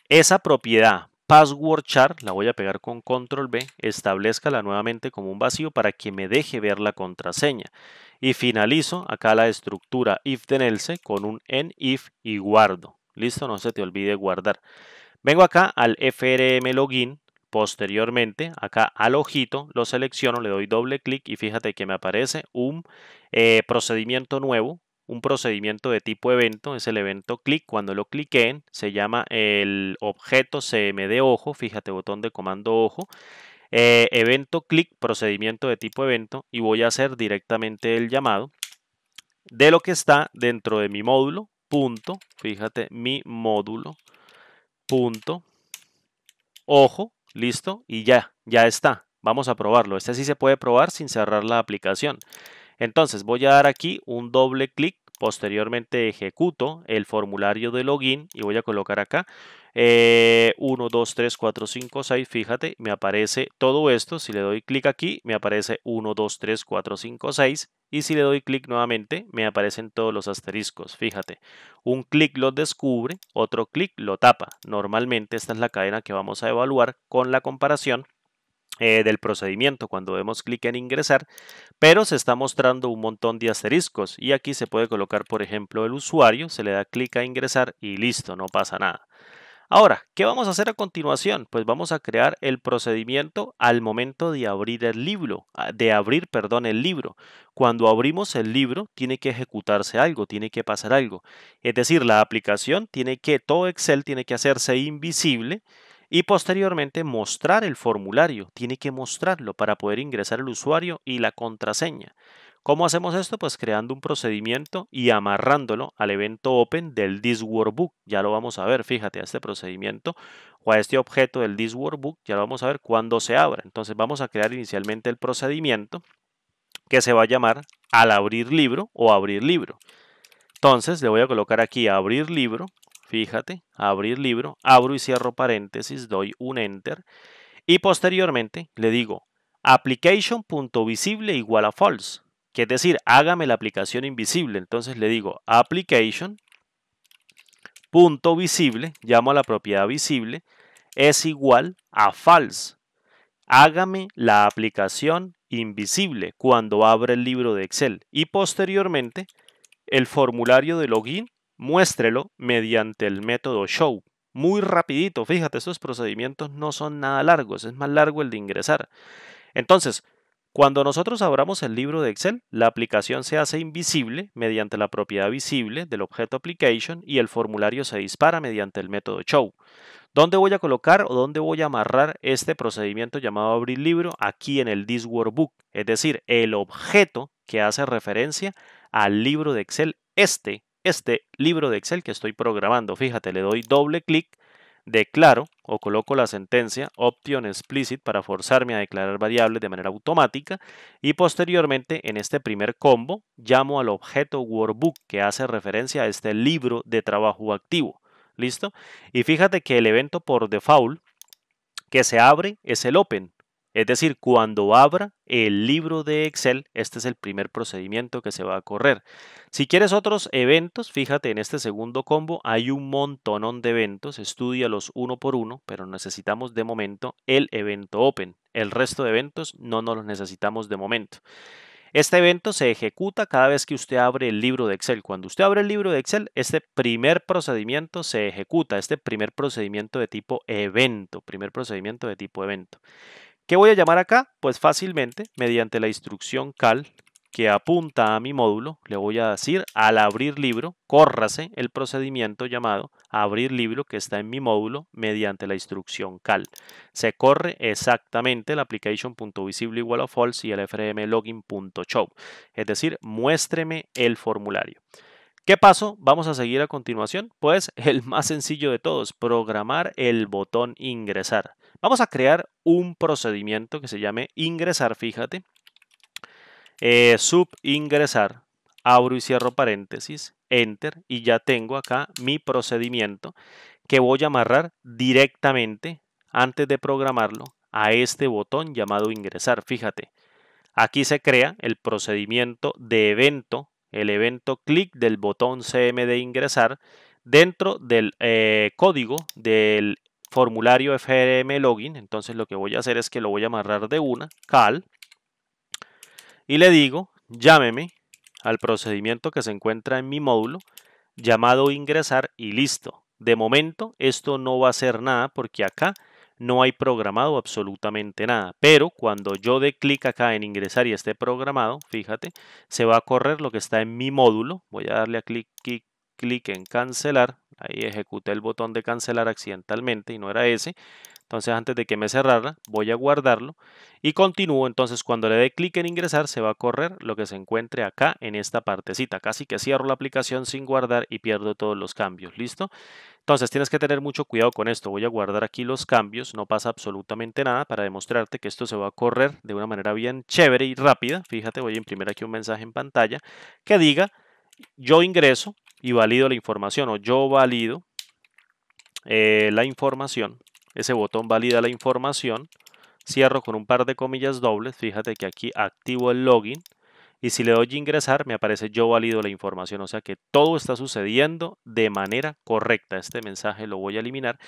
esa propiedad password char, la voy a pegar con control B, establezcala nuevamente como un vacío para que me deje ver la contraseña. Y finalizo acá la estructura if then else con un en if y guardo. Listo, no se te olvide guardar. Vengo acá al FRM login, posteriormente acá al ojito lo selecciono, le doy doble clic y fíjate que me aparece un procedimiento nuevo, un procedimiento de tipo evento, es el evento clic. Cuando lo cliquen se llama el objeto CMD ojo, fíjate, botón de comando ojo, evento clic, procedimiento de tipo evento, y voy a hacer directamente el llamado de lo que está dentro de mi módulo, punto, fíjate, mi módulo, punto, ojo, listo, y ya está. Vamos a probarlo. Este sí se puede probar sin cerrar la aplicación. Entonces voy a dar aquí un doble clic, posteriormente ejecuto el formulario de login y voy a colocar acá 1, 2, 3, 4, 5, 6, fíjate, me aparece todo esto, si le doy clic aquí me aparece 1, 2, 3, 4, 5, 6 y si le doy clic nuevamente me aparecen todos los asteriscos, fíjate, un clic lo descubre, otro clic lo tapa, normalmente esta es la cadena que vamos a evaluar con la comparación del procedimiento cuando demos clic en ingresar, pero se está mostrando un montón de asteriscos y aquí se puede colocar por ejemplo el usuario, se le da clic a ingresar y listo, no pasa nada. Ahora, ¿qué vamos a hacer a continuación? Pues vamos a crear el procedimiento al momento de abrir el libro, el libro. Cuando abrimos el libro, tiene que ejecutarse algo, tiene que pasar algo. Es decir, la aplicación todo Excel tiene que hacerse invisible y posteriormente mostrar el formulario. Tiene que mostrarlo para poder ingresar el usuario y la contraseña. ¿Cómo hacemos esto? Pues creando un procedimiento y amarrándolo al evento open del this workbook. Ya lo vamos a ver, fíjate, a este procedimiento o a este objeto del this workbook, ya lo vamos a ver cuando se abra. Entonces vamos a crear inicialmente el procedimiento que se va a llamar al abrir libro o abrir libro. Entonces le voy a colocar aquí abrir libro, fíjate, abrir libro, abro y cierro paréntesis, doy un enter y posteriormente le digo application.visible igual a false, que es decir, hágame la aplicación invisible. Entonces le digo application.visible, llamo a la propiedad visible, es igual a false. Hágame la aplicación invisible cuando abra el libro de Excel y posteriormente el formulario de login muéstrelo mediante el método show. Muy rapidito, fíjate, estos procedimientos no son nada largos, es más largo el de ingresar. Entonces, cuando nosotros abramos el libro de Excel, la aplicación se hace invisible mediante la propiedad visible del objeto application y el formulario se dispara mediante el método show. ¿Dónde voy a colocar o dónde voy a amarrar este procedimiento llamado abrir libro? Aquí en el This Workbook, es decir, el objeto que hace referencia al libro de Excel, este libro de Excel que estoy programando. Fíjate, le doy doble clic, declaro o coloco la sentencia option explicit para forzarme a declarar variables de manera automática y posteriormente en este primer combo llamo al objeto Workbook que hace referencia a este libro de trabajo activo. ¿Listo? Y fíjate que el evento por default que se abre es el open. Es decir, cuando abra el libro de Excel, este es el primer procedimiento que se va a correr. Si quieres otros eventos, fíjate en este segundo combo hay un montonón de eventos, estúdialos uno por uno, pero necesitamos de momento el evento open. El resto de eventos no nos los necesitamos de momento. Este evento se ejecuta cada vez que usted abre el libro de Excel. Cuando usted abre el libro de Excel, este primer procedimiento se ejecuta, este primer procedimiento de tipo evento, ¿Qué voy a llamar acá? Pues fácilmente, mediante la instrucción cal que apunta a mi módulo, le voy a decir al abrir libro, córrase el procedimiento llamado abrir libro que está en mi módulo mediante la instrucción cal. Se corre exactamente el application.visible igual a false y el frmlogin.show, es decir, muéstreme el formulario. ¿Qué paso vamos a seguir a continuación? Pues el más sencillo de todos, programar el botón ingresar. Vamos a crear un procedimiento que se llame ingresar, fíjate. Subingresar, abro y cierro paréntesis, enter y ya tengo acá mi procedimiento que voy a amarrar directamente antes de programarlo a este botón llamado ingresar. Fíjate, aquí se crea el procedimiento de evento, el evento clic del botón CMD ingresar dentro del código del formulario FRM login. Entonces lo que voy a hacer es que lo voy a amarrar de una, cal, y le digo, llámeme al procedimiento que se encuentra en mi módulo llamado ingresar y listo. De momento esto no va a hacer nada porque acá no hay programado absolutamente nada, pero cuando yo dé clic acá en ingresar y esté programado, fíjate, se va a correr lo que está en mi módulo. Voy a darle a clic en cancelar, ahí ejecuté el botón de cancelar accidentalmente y no era ese. Entonces antes de que me cerrara voy a guardarlo y continúo. Entonces cuando le dé clic en ingresar se va a correr lo que se encuentre acá en esta partecita. Casi que cierro la aplicación sin guardar y pierdo todos los cambios. ¿Listo? Entonces tienes que tener mucho cuidado con esto. Voy a guardar aquí los cambios. No pasa absolutamente nada para demostrarte que esto se va a correr de una manera bien chévere y rápida. Fíjate, voy a imprimir aquí un mensaje en pantalla que diga yo ingreso y valido la información o yo valido la información. Ese botón valida la información. Cierro con un par de comillas dobles. Fíjate que aquí activo el login. Y si le doy ingresar, me aparece yo valido la información. O sea que todo está sucediendo de manera correcta. Este mensaje lo voy a eliminar.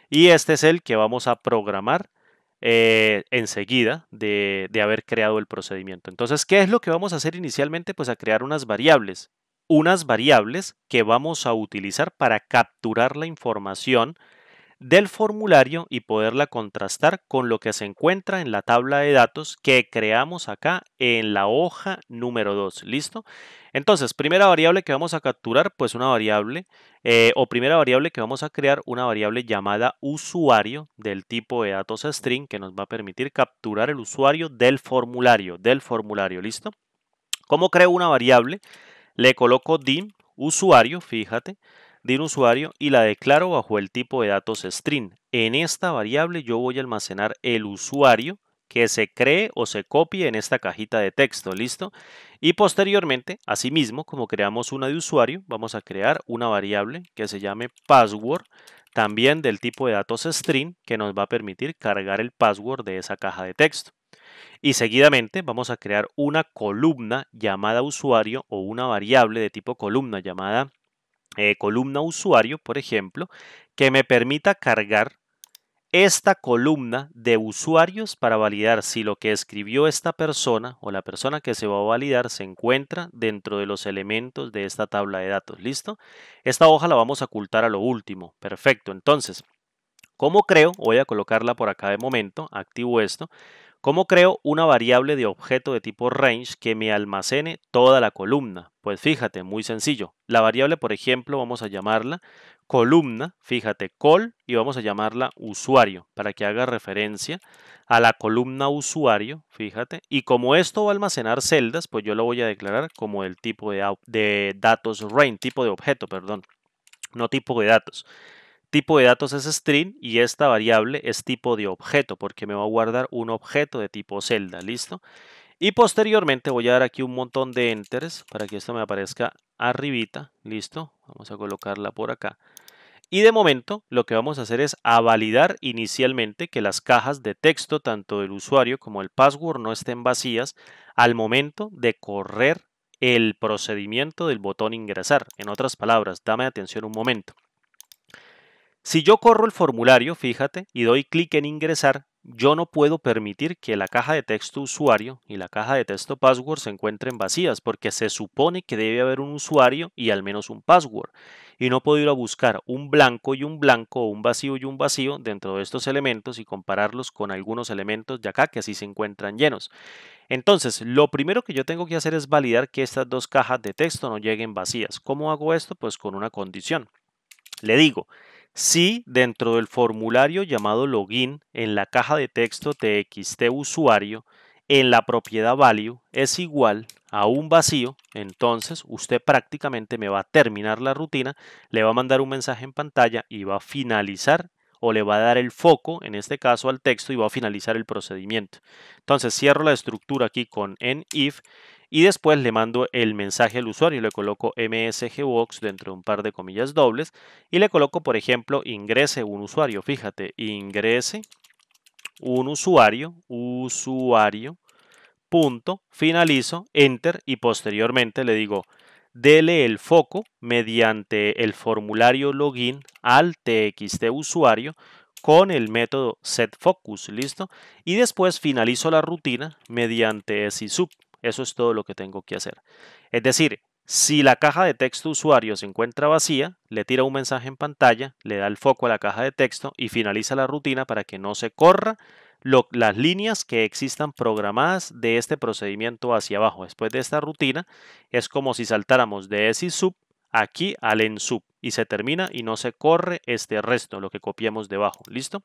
Y este es el que vamos a programar enseguida de haber creado el procedimiento. Entonces, ¿qué es lo que vamos a hacer inicialmente? Pues a crear unas variables. Unas variables que vamos a utilizar para capturar la información del formulario y poderla contrastar con lo que se encuentra en la tabla de datos que creamos acá en la hoja número 2. ¿Listo? Entonces, primera variable que vamos a capturar, pues una variable primera variable que vamos a crear, una variable llamada usuario del tipo de datos string que nos va a permitir capturar el usuario del formulario. ¿Listo? ¿Cómo creo una variable? Le coloco dim usuario, fíjate, dim usuario y la declaro bajo el tipo de datos string. En esta variable yo voy a almacenar el usuario que se cree o se copie en esta cajita de texto, ¿listo? Y posteriormente, asimismo, como creamos una de usuario, vamos a crear una variable que se llame password, también del tipo de datos string, que nos va a permitir cargar el password de esa caja de texto. Y seguidamente vamos a crear una columna llamada usuario o una variable de tipo columna llamada columna usuario, por ejemplo, que me permita cargar esta columna de usuarios para validar si lo que escribió esta persona o la persona que se va a validar se encuentra dentro de los elementos de esta tabla de datos. ¿Listo? Esta hoja la vamos a ocultar a lo último. Perfecto. Entonces, ¿cómo creo? Voy a colocarla por acá de momento. Activo esto. ¿Cómo creo una variable de objeto de tipo range que me almacene toda la columna? Pues fíjate, muy sencillo. La variable, por ejemplo, vamos a llamarla columna, fíjate, col, y vamos a llamarla usuario, para que haga referencia a la columna usuario, fíjate. Y como esto va a almacenar celdas, pues yo lo voy a declarar como el tipo de datos range, tipo de objeto, perdón, no tipo de datos. Tipo de datos es string y esta variable es tipo de objeto porque me va a guardar un objeto de tipo celda, ¿listo? Y posteriormente voy a dar aquí un montón de enters para que esto me aparezca arribita, ¿listo? Vamos a colocarla por acá. Y de momento lo que vamos a hacer es a validar inicialmente que las cajas de texto tanto del usuario como el password no estén vacías al momento de correr el procedimiento del botón ingresar. En otras palabras, dame atención un momento. Si yo corro el formulario, fíjate, y doy clic en ingresar, yo no puedo permitir que la caja de texto usuario y la caja de texto password se encuentren vacías porque se supone que debe haber un usuario y al menos un password. Y no puedo ir a buscar un blanco y un blanco o un vacío y un vacío dentro de estos elementos y compararlos con algunos elementos de acá que así se encuentran llenos. Entonces, lo primero que yo tengo que hacer es validar que estas dos cajas de texto no lleguen vacías. ¿Cómo hago esto? Pues con una condición. Le digo, si dentro del formulario llamado login en la caja de texto txt usuario en la propiedad value es igual a un vacío, entonces usted prácticamente me va a terminar la rutina, le va a mandar un mensaje en pantalla y va a finalizar o le va a dar el foco, en este caso al texto, y va a finalizar el procedimiento. Entonces cierro la estructura aquí con if y después le mando el mensaje al usuario, le coloco msgbox dentro de un par de comillas dobles y le coloco, por ejemplo, ingrese un usuario. Fíjate, ingrese un usuario, punto, finalizo, enter y posteriormente le digo, dele el foco mediante el formulario login al txt usuario con el método setFocus, ¿listo? Y después finalizo la rutina mediante sysub. Eso es todo lo que tengo que hacer. Es decir, si la caja de texto usuario se encuentra vacía, le tira un mensaje en pantalla, le da el foco a la caja de texto y finaliza la rutina para que no se corra las líneas que existan programadas de este procedimiento hacia abajo. Después de esta rutina, es como si saltáramos de sysub aquí al ensub y se termina y no se corre este resto, lo que copiamos debajo. ¿Listo?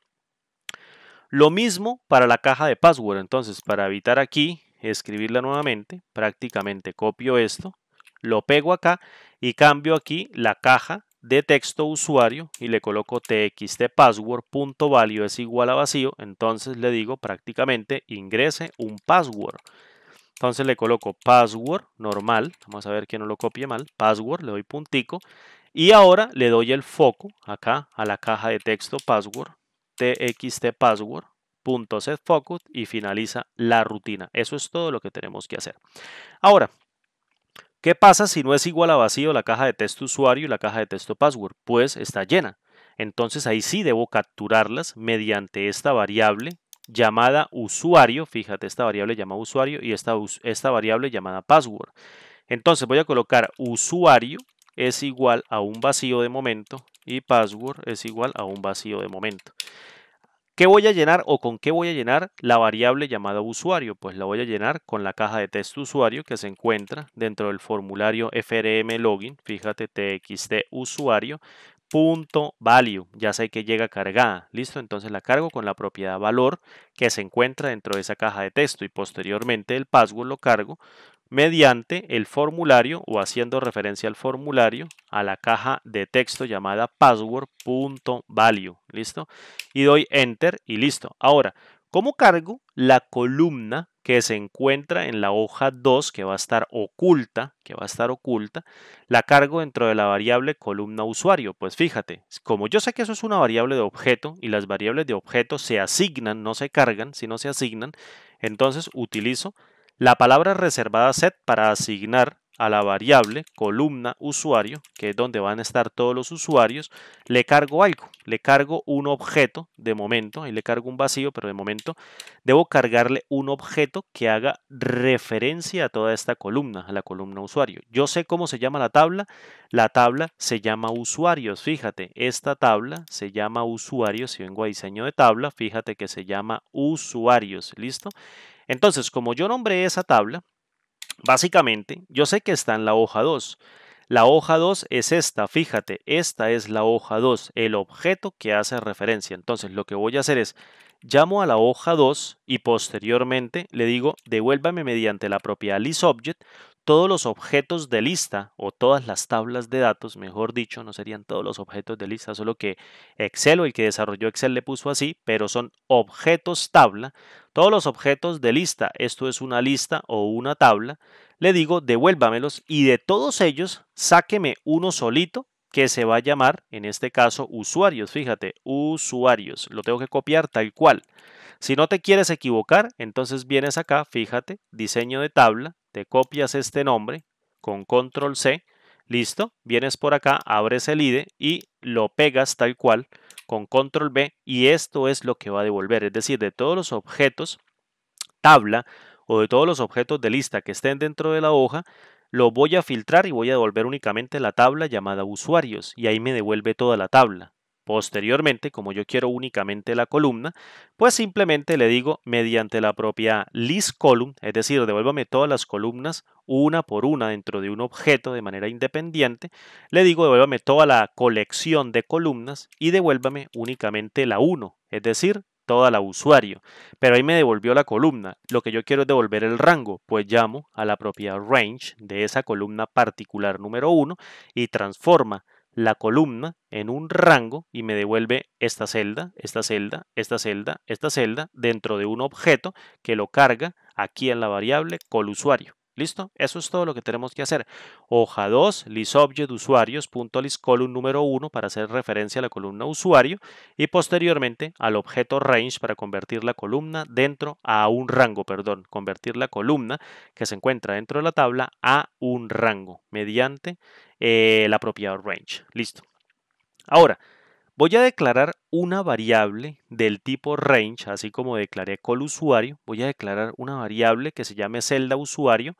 Lo mismo para la caja de password. Entonces, para evitar aquí escribirla nuevamente, prácticamente copio esto, lo pego acá y cambio aquí la caja de texto usuario y le coloco txtPassword.value es igual a vacío. Entonces le digo prácticamente ingrese un password. Entonces le coloco password normal, vamos a ver que no lo copie mal, password, le doy puntico y ahora le doy el foco acá a la caja de texto password, txtPassword.setFocus y finaliza la rutina. Eso es todo lo que tenemos que hacer. Ahora, ¿qué pasa si no es igual a vacío la caja de texto usuario y la caja de texto password? Pues está llena. Entonces ahí sí debo capturarlas mediante esta variable llamada usuario. Fíjate, esta variable llamada usuario y esta variable llamada password. Entonces voy a colocar usuario es igual a un vacío de momento y password es igual a un vacío de momento. ¿Qué voy a llenar o con qué voy a llenar la variable llamada usuario? Pues la voy a llenar con la caja de texto usuario que se encuentra dentro del formulario FRM login. Fíjate, txt usuario punto value, ya sé que llega cargada, listo, entonces la cargo con la propiedad valor que se encuentra dentro de esa caja de texto y posteriormente el password lo cargo mediante el formulario o haciendo referencia al formulario a la caja de texto llamada password.value, listo, y doy enter y listo. Ahora, ¿cómo cargo la columna que se encuentra en la hoja 2 que va a estar oculta, la cargo dentro de la variable columna usuario? Pues fíjate, como yo sé que eso es una variable de objeto y las variables de objeto se asignan, no se cargan, sino se asignan, entonces utilizo la palabra reservada set para asignar a la variable columna usuario, que es donde van a estar todos los usuarios, le cargo algo, le cargo un objeto de momento, ahí le cargo un vacío, pero de momento debo cargarle un objeto que haga referencia a toda esta columna, a la columna usuario. Yo sé cómo se llama la tabla se llama usuarios, fíjate, esta tabla se llama usuarios, si vengo a diseño de tabla, fíjate que se llama usuarios, ¿listo? Entonces, como yo nombré esa tabla, básicamente yo sé que está en la hoja 2. La hoja 2 es esta, fíjate, esta es la hoja 2, el objeto que hace referencia. Entonces, lo que voy a hacer es, llamo a la hoja 2 y posteriormente le digo, devuélvame mediante la propiedad listObject todos los objetos de lista o todas las tablas de datos, mejor dicho, no serían todos los objetos de lista, solo que Excel o el que desarrolló Excel le puso así, pero son objetos tabla. Todos los objetos de lista, esto es una lista o una tabla, le digo devuélvamelos y de todos ellos sáqueme uno solito que se va a llamar, en este caso, usuarios. Fíjate, usuarios. Lo tengo que copiar tal cual. Si no te quieres equivocar, entonces vienes acá, fíjate, diseño de tabla, te copias este nombre con control C, listo, vienes por acá, abres el IDE y lo pegas tal cual con control V y esto es lo que va a devolver, es decir, de todos los objetos tabla o de todos los objetos de lista que estén dentro de la hoja, lo voy a filtrar y voy a devolver únicamente la tabla llamada usuarios y ahí me devuelve toda la tabla. Posteriormente, como yo quiero únicamente la columna, pues simplemente le digo mediante la propia listColumn, es decir, devuélvame todas las columnas una por una dentro de un objeto de manera independiente, le digo devuélvame toda la colección de columnas y devuélvame únicamente la 1, es decir, toda la usuario. Pero ahí me devolvió la columna. Lo que yo quiero es devolver el rango, pues llamo a la propiedad range de esa columna particular número 1 y transforma la columna en un rango y me devuelve esta celda, esta celda, esta celda, esta celda dentro de un objeto que lo carga aquí en la variable colusuario. ¿Listo? Eso es todo lo que tenemos que hacer. Hoja 2, listObject usuarios.listColumn número 1 para hacer referencia a la columna usuario y posteriormente al objeto range para convertir la columna dentro a un rango, perdón, convertir la columna que se encuentra dentro de la tabla a un rango mediante la propiedad range. Listo. Ahora, voy a declarar una variable del tipo range, así como declaré colusuario, voy a declarar una variable que se llame celda usuario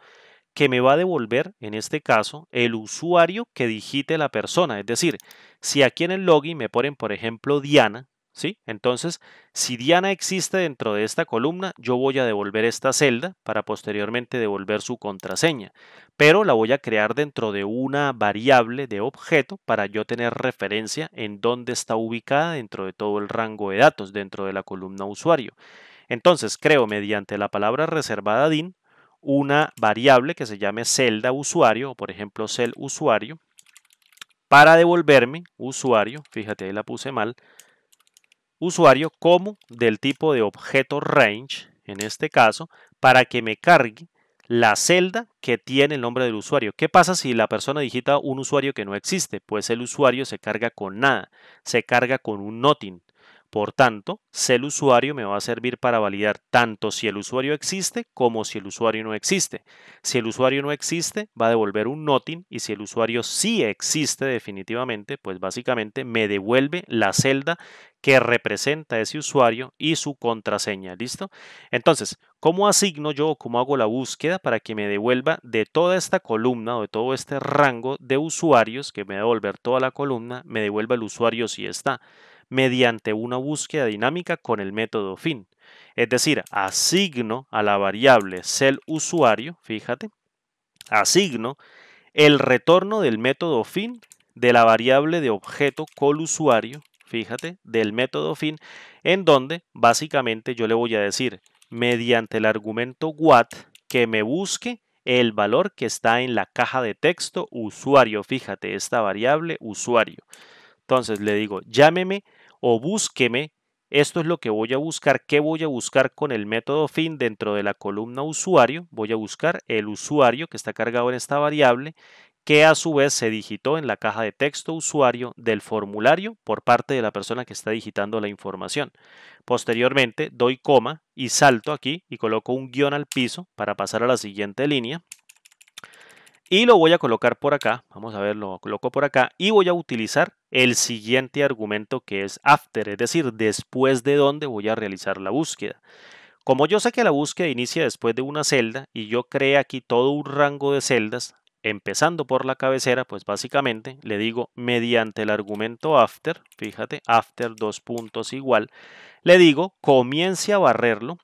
que me va a devolver, en este caso, el usuario que digite la persona. Es decir, si aquí en el login me ponen, por ejemplo, Diana, ¿sí? Entonces, si Diana existe dentro de esta columna, yo voy a devolver esta celda para posteriormente devolver su contraseña. Pero la voy a crear dentro de una variable de objeto para yo tener referencia en dónde está ubicada dentro de todo el rango de datos, dentro de la columna usuario. Entonces, creo mediante la palabra reservada DIN una variable que se llame celda usuario o por ejemplo cel usuario para devolverme usuario, fíjate ahí la puse mal, usuario como del tipo de objeto range, en este caso, para que me cargue la celda que tiene el nombre del usuario. ¿Qué pasa si la persona digita un usuario que no existe? Pues el usuario se carga con nada, se carga con un nothing. Por tanto, cel usuario me va a servir para validar tanto si el usuario existe como si el usuario no existe. Si el usuario no existe, va a devolver un nothing y si el usuario sí existe definitivamente, pues básicamente me devuelve la celda que representa ese usuario y su contraseña. ¿Listo? Entonces, ¿cómo asigno yo o cómo hago la búsqueda para que me devuelva de toda esta columna o de todo este rango de usuarios que me va a devolver toda la columna, me devuelva el usuario si está? Mediante una búsqueda dinámica con el método fin. Es decir, asigno a la variable cel usuario, fíjate, asigno el retorno del método fin de la variable de objeto colusuario, fíjate, del método fin, en donde básicamente yo le voy a decir mediante el argumento what que me busque el valor que está en la caja de texto usuario, fíjate, esta variable usuario. Entonces le digo, llámeme o búsqueme. Esto es lo que voy a buscar. ¿Qué voy a buscar con el método fin dentro de la columna usuario? Voy a buscar el usuario que está cargado en esta variable que a su vez se digitó en la caja de texto usuario del formulario por parte de la persona que está digitando la información. Posteriormente doy coma y salto aquí y coloco un guión al piso para pasar a la siguiente línea y lo voy a colocar por acá. Vamos a ver, lo coloco por acá y voy a utilizar el siguiente argumento que es after, es decir, después de donde voy a realizar la búsqueda. Como yo sé que la búsqueda inicia después de una celda y yo creé aquí todo un rango de celdas, empezando por la cabecera, pues básicamente le digo mediante el argumento after, fíjate, after dos puntos igual, le digo comience a barrerlo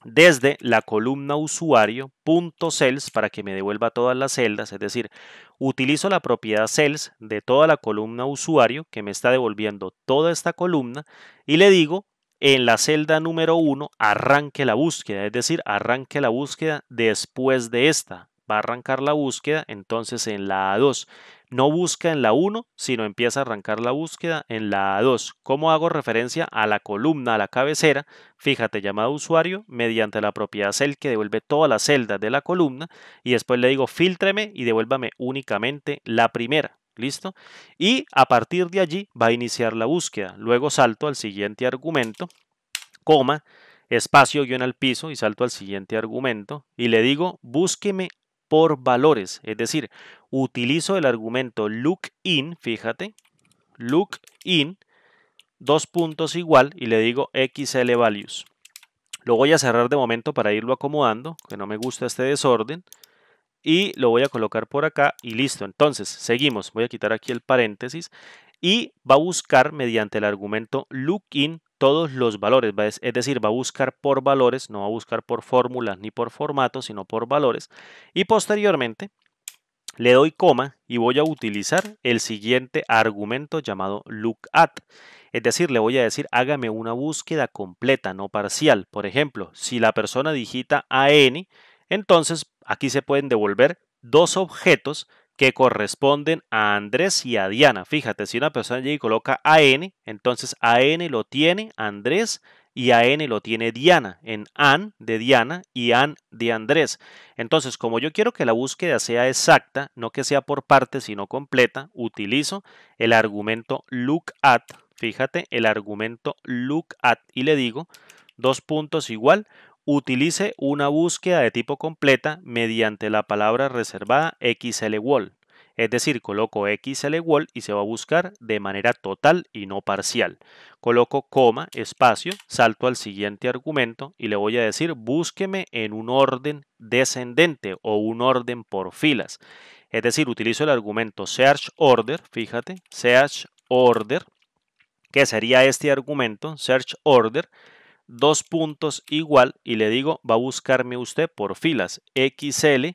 desde la columna usuario punto cells para que me devuelva todas las celdas, es decir, utilizo la propiedad cells de toda la columna usuario que me está devolviendo toda esta columna y le digo en la celda número 1 arranque la búsqueda, es decir, arranque la búsqueda después de esta. Va a arrancar la búsqueda entonces en la A2. No busca en la 1, sino empieza a arrancar la búsqueda en la A2. ¿Cómo hago referencia a la columna, a la cabecera? Fíjate, llamado usuario mediante la propiedad cell que devuelve todas las celdas de la columna y después le digo filtreme y devuélvame únicamente la primera. ¿Listo? Y a partir de allí va a iniciar la búsqueda. Luego salto al siguiente argumento, coma, espacio guión al piso y salto al siguiente argumento y le digo búsqueme por valores, es decir, utilizo el argumento lookin, fíjate, lookin, dos puntos igual y le digo xl values. Lo voy a cerrar de momento para irlo acomodando, que no me gusta este desorden. Y lo voy a colocar por acá y listo. Entonces, seguimos. Voy a quitar aquí el paréntesis y va a buscar mediante el argumento lookin todos los valores. Es decir, va a buscar por valores, no va a buscar por fórmulas ni por formatos, sino por valores. Y posteriormente le doy coma y voy a utilizar el siguiente argumento llamado lookat. Es decir, le voy a decir hágame una búsqueda completa, no parcial. Por ejemplo, si la persona digita AN, entonces aquí se pueden devolver dos objetos que corresponden a Andrés y a Diana. Fíjate, si una persona llega y coloca AN, entonces AN lo tiene Andrés y AN lo tiene Diana, en AN de Diana y AN de Andrés. Entonces, como yo quiero que la búsqueda sea exacta, no que sea por partes, sino completa, utilizo el argumento lookat, fíjate, el argumento lookat y le digo, dos puntos igual, utilice una búsqueda de tipo completa mediante la palabra reservada xlwall. Es decir, coloco xlwall y se va a buscar de manera total y no parcial. Coloco coma, espacio, salto al siguiente argumento y le voy a decir búsqueme en un orden descendente o un orden por filas. Es decir, utilizo el argumento search order, fíjate, search order, que sería este argumento, search order, dos puntos igual y le digo va a buscarme usted por filas XL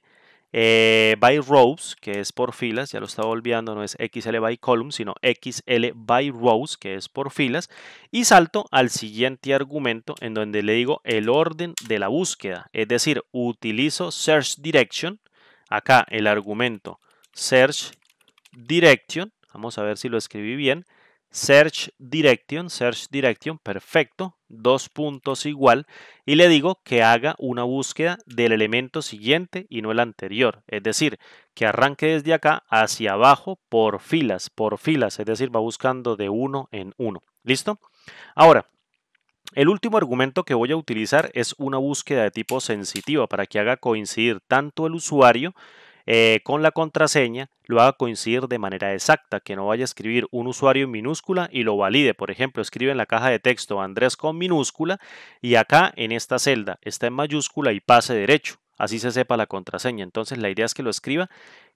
by rows, que es por filas, ya lo estaba olvidando, no es XL by column, sino XL by rows, que es por filas, y salto al siguiente argumento en donde le digo el orden de la búsqueda, es decir, utilizo search direction, acá el argumento search direction, vamos a ver si lo escribí bien, search direction, perfecto, dos puntos igual, y le digo que haga una búsqueda del elemento siguiente y no el anterior, es decir, que arranque desde acá hacia abajo por filas, es decir, va buscando de uno en uno. ¿Listo? Ahora, el último argumento que voy a utilizar es una búsqueda de tipo sensitiva para que haga coincidir tanto el usuario con la contraseña, lo haga coincidir de manera exacta, que no vaya a escribir un usuario en minúscula y lo valide. Por ejemplo, escribe en la caja de texto Andrés con minúscula y acá en esta celda está en mayúscula y pase derecho. Así se sepa la contraseña. Entonces la idea es que lo escriba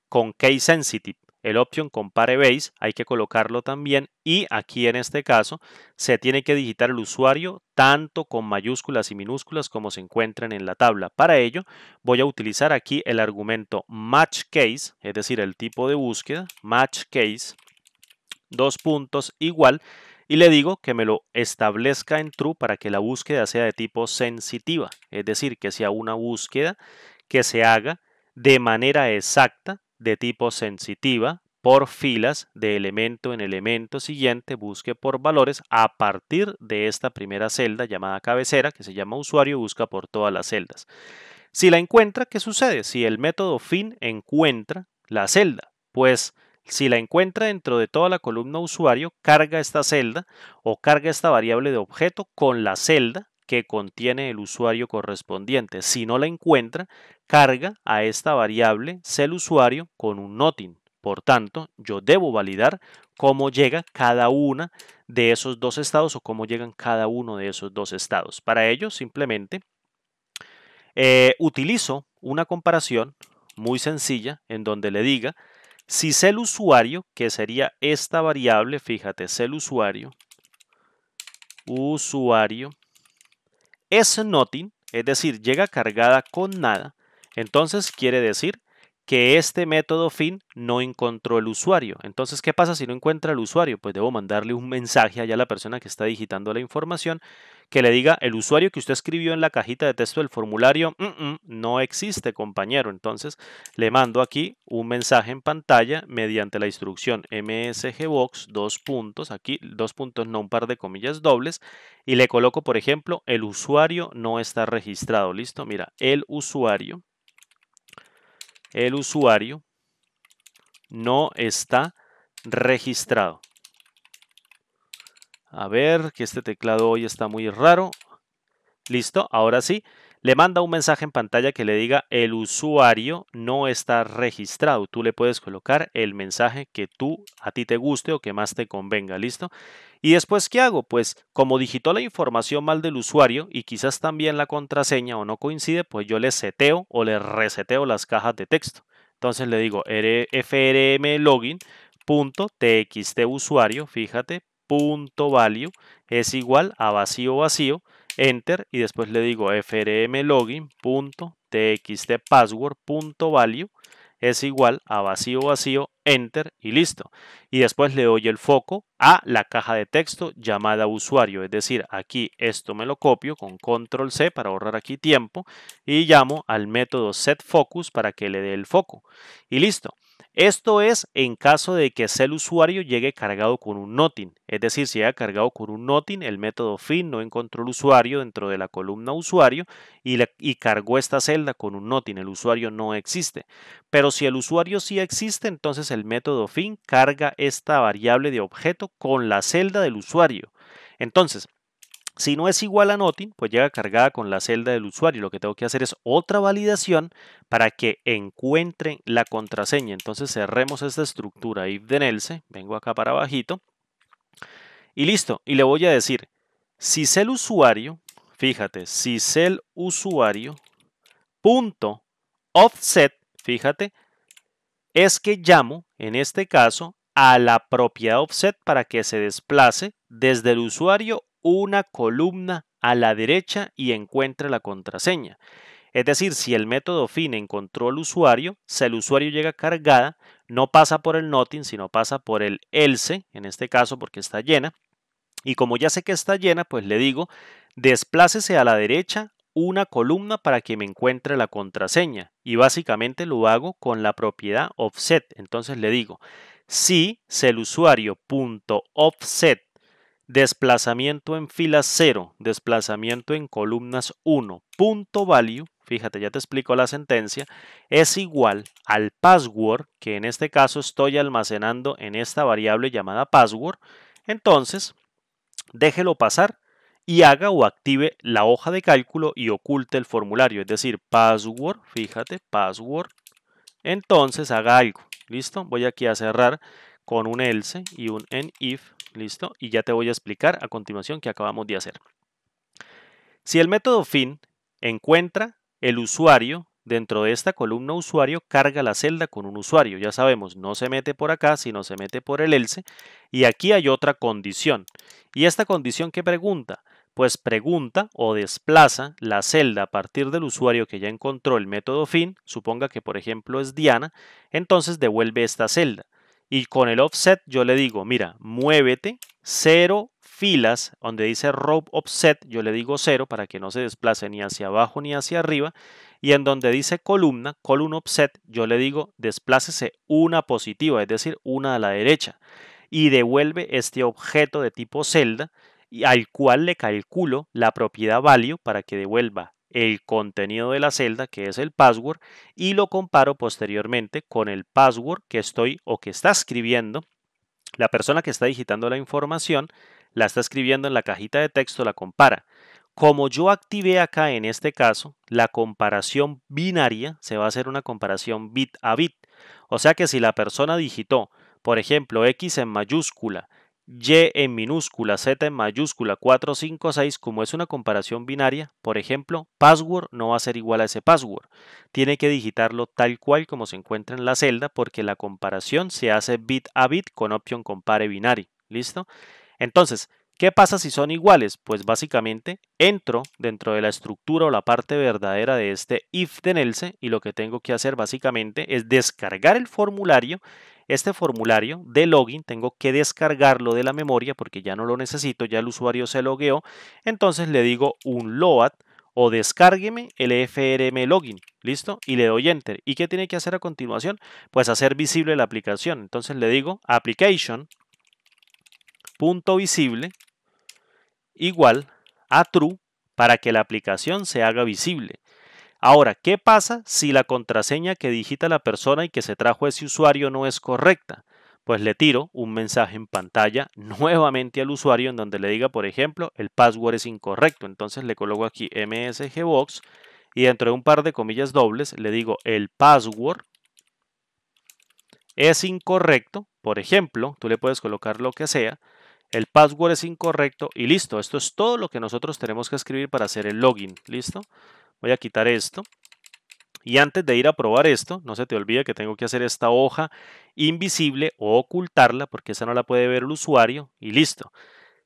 con case sensitive. El option compare base hay que colocarlo también y aquí en este caso se tiene que digitar el usuario tanto con mayúsculas y minúsculas como se encuentran en la tabla. Para ello voy a utilizar aquí el argumento match case, es decir, el tipo de búsqueda, match case, dos puntos igual y le digo que me lo establezca en true para que la búsqueda sea de tipo sensitiva, es decir, que sea una búsqueda que se haga de manera exacta de tipo sensitiva por filas de elemento en elemento siguiente, busque por valores a partir de esta primera celda llamada cabecera que se llama usuario, busca por todas las celdas. Si la encuentra, ¿qué sucede? Si el método fin encuentra la celda, pues si la encuentra dentro de toda la columna usuario, carga esta celda o carga esta variable de objeto con la celda que contiene el usuario correspondiente. Si no la encuentra, carga a esta variable CellUsuario con un nothing. Por tanto, yo debo validar cómo llega cada una de esos dos estados o cómo llegan cada uno de esos dos estados. Para ello, simplemente utilizo una comparación muy sencilla en donde le diga si CellUsuario, que sería esta variable, fíjate, CellUsuario, usuario, es nothing, es decir, llega cargada con nada, entonces quiere decir que este método fin no encontró el usuario. Entonces, ¿qué pasa si no encuentra el usuario? Pues debo mandarle un mensaje allá a la persona que está digitando la información que le diga el usuario que usted escribió en la cajita de texto del formulario no existe, compañero. Entonces, le mando aquí un mensaje en pantalla mediante la instrucción msgbox, dos puntos, aquí dos puntos, no un par de comillas dobles, y le coloco, por ejemplo, el usuario no está registrado. ¿Listo? Mira, el usuario no está registrado. A ver, que este teclado hoy está muy raro. Listo, ahora sí. Le manda un mensaje en pantalla que le diga el usuario no está registrado. Tú le puedes colocar el mensaje que a ti te guste o que más te convenga. ¿Listo? Y después, ¿qué hago? Pues como digitó la información mal del usuario y quizás también la contraseña o no coincide, pues yo le seteo o le reseteo las cajas de texto. Entonces le digo frmlogin.txtusuario, fíjate, .value es igual a vacío vacío, enter, y después le digo frmlogin.txtpassword.value es igual a vacío vacío, enter y listo. Y después le doy el foco a la caja de texto llamada usuario, es decir, aquí esto me lo copio con control C para ahorrar aquí tiempo y llamo al método setFocus para que le dé el foco. Y listo. Esto es en caso de que el usuario llegue cargado con un nothing, es decir, si llega cargado con un nothing, el método fin no encontró el usuario dentro de la columna usuario y cargó esta celda con un nothing, el usuario no existe. Pero si el usuario sí existe, entonces el método fin carga esta variable de objeto con la celda del usuario. Entonces, si no es igual a nothing, pues llega cargada con la celda del usuario. Lo que tengo que hacer es otra validación para que encuentre la contraseña. Entonces cerremos esta estructura if then else. Vengo acá para abajito. Y listo. Y le voy a decir, si el usuario, fíjate, si el usuario punto offset, fíjate, es que llamo, en este caso, a la propiedad offset para que se desplace desde el usuario una columna a la derecha y encuentre la contraseña. Es decir, si el método fin encontró al usuario, si el usuario llega cargada, no pasa por el nothing, sino pasa por el else, en este caso porque está llena. Y como ya sé que está llena, pues le digo, desplácese a la derecha una columna para que me encuentre la contraseña. Y básicamente lo hago con la propiedad offset. Entonces le digo, si el usuario.offset desplazamiento en filas 0, desplazamiento en columnas 1, .value, fíjate, ya te explico la sentencia, es igual al password, que en este caso estoy almacenando en esta variable llamada password, entonces déjelo pasar y haga o active la hoja de cálculo y oculte el formulario, es decir, password, fíjate, password, entonces haga algo, ¿listo? Voy aquí a cerrar con un else y un if, ¿listo? Y ya te voy a explicar a continuación qué acabamos de hacer. Si el método fin encuentra el usuario dentro de esta columna usuario, carga la celda con un usuario. Ya sabemos, no se mete por acá, sino se mete por el else. Y aquí hay otra condición. ¿Y esta condición qué pregunta? Pues pregunta o desplaza la celda a partir del usuario que ya encontró el método fin, suponga que por ejemplo es Diana, entonces devuelve esta celda. Y con el offset yo le digo, mira, muévete 0 filas, donde dice row offset, yo le digo 0 para que no se desplace ni hacia abajo ni hacia arriba. Y en donde dice columna, column offset, yo le digo desplácese una positiva, es decir, una a la derecha. Y devuelve este objeto de tipo celda y al cual le calculo la propiedad value para que devuelva el contenido de la celda, que es el password, y lo comparo posteriormente con el password que estoy o que está escribiendo la persona que está digitando la información, la está escribiendo en la cajita de texto, la compara Como yo activé acá en este caso la comparación binaria, se va a hacer una comparación bit a bit. O sea que si la persona digitó, por ejemplo, X en mayúscula, Y en minúscula, Z en mayúscula, 4, 5, 6, como es una comparación binaria, por ejemplo, password no va a ser igual a ese password. Tiene que digitarlo tal cual como se encuentra en la celda porque la comparación se hace bit a bit con option compare binary. ¿Listo? Entonces, ¿qué pasa si son iguales? Pues básicamente entro dentro de la estructura o la parte verdadera de este if de else y lo que tengo que hacer básicamente es descargar el formulario. Este formulario de login tengo que descargarlo de la memoria porque ya no lo necesito, ya el usuario se logueó. Entonces le digo un load o descárgueme el FRM login, ¿listo? Y le doy enter. ¿Y qué tiene que hacer a continuación? Pues hacer visible la aplicación. Entonces le digo application punto visible igual a true para que la aplicación se haga visible. Ahora, ¿qué pasa si la contraseña que digita la persona y que se trajo ese usuario no es correcta? Pues le tiro un mensaje en pantalla nuevamente al usuario en donde le diga, por ejemplo, el password es incorrecto. Entonces le coloco aquí msgbox y dentro de un par de comillas dobles le digo el password es incorrecto. Por ejemplo, tú le puedes colocar lo que sea. El password es incorrecto y listo. Esto es todo lo que nosotros tenemos que escribir para hacer el login. ¿Listo? Voy a quitar esto. Y antes de ir a probar esto, no se te olvide que tengo que hacer esta hoja invisible o ocultarla porque esa no la puede ver el usuario y listo.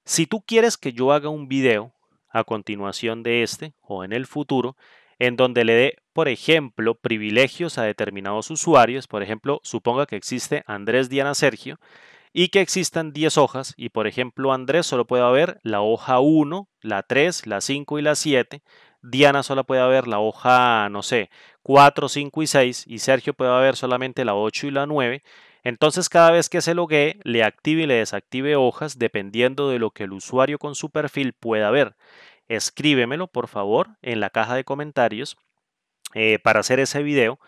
Si tú quieres que yo haga un video a continuación de este o en el futuro, en donde le dé, por ejemplo, privilegios a determinados usuarios, por ejemplo, suponga que existe Andrés Diana Sergio, y que existan 10 hojas y por ejemplo Andrés solo puede ver la hoja 1, la 3, la 5 y la 7, Diana solo puede ver la hoja, no sé, 4, 5 y 6 y Sergio puede ver solamente la 8 y la 9. Entonces cada vez que se loguee le active y le desactive hojas dependiendo de lo que el usuario con su perfil pueda ver. Escríbemelo por favor en la caja de comentarios para hacer ese video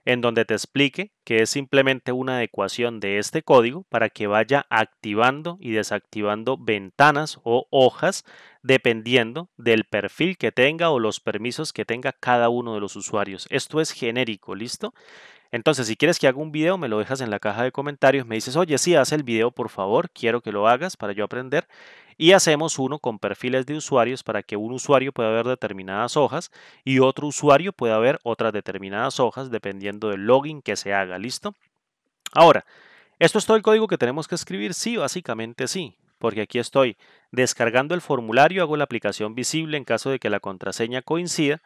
en donde te explique que es simplemente una adecuación de este código para que vaya activando y desactivando ventanas o hojas dependiendo del perfil que tenga o los permisos que tenga cada uno de los usuarios. Esto es genérico, ¿listo? Entonces, si quieres que haga un video, me lo dejas en la caja de comentarios, me dices, oye, sí, haz el video, por favor, quiero que lo hagas para yo aprender. Y hacemos uno con perfiles de usuarios para que un usuario pueda ver determinadas hojas y otro usuario pueda ver otras determinadas hojas dependiendo del login que se haga, ¿listo? Ahora, ¿esto es todo el código que tenemos que escribir? Sí, básicamente sí, porque aquí estoy descargando el formulario, hago la aplicación visible en caso de que la contraseña coincida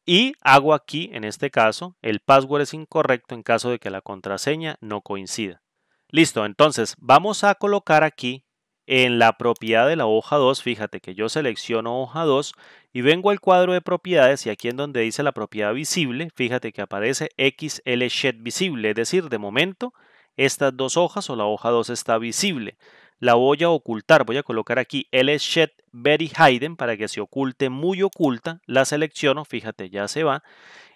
y hago aquí, en este caso, el password es incorrecto en caso de que la contraseña no coincida. Listo, entonces vamos a colocar aquí en la propiedad de la hoja 2, fíjate que yo selecciono hoja 2 y vengo al cuadro de propiedades y aquí en donde dice la propiedad visible, fíjate que aparece XLShed visible, es decir, de momento estas dos hojas o la hoja 2 está visible. La voy a ocultar, voy a colocar aquí LShed Very Hidden para que se oculte muy oculta, la selecciono, fíjate ya se va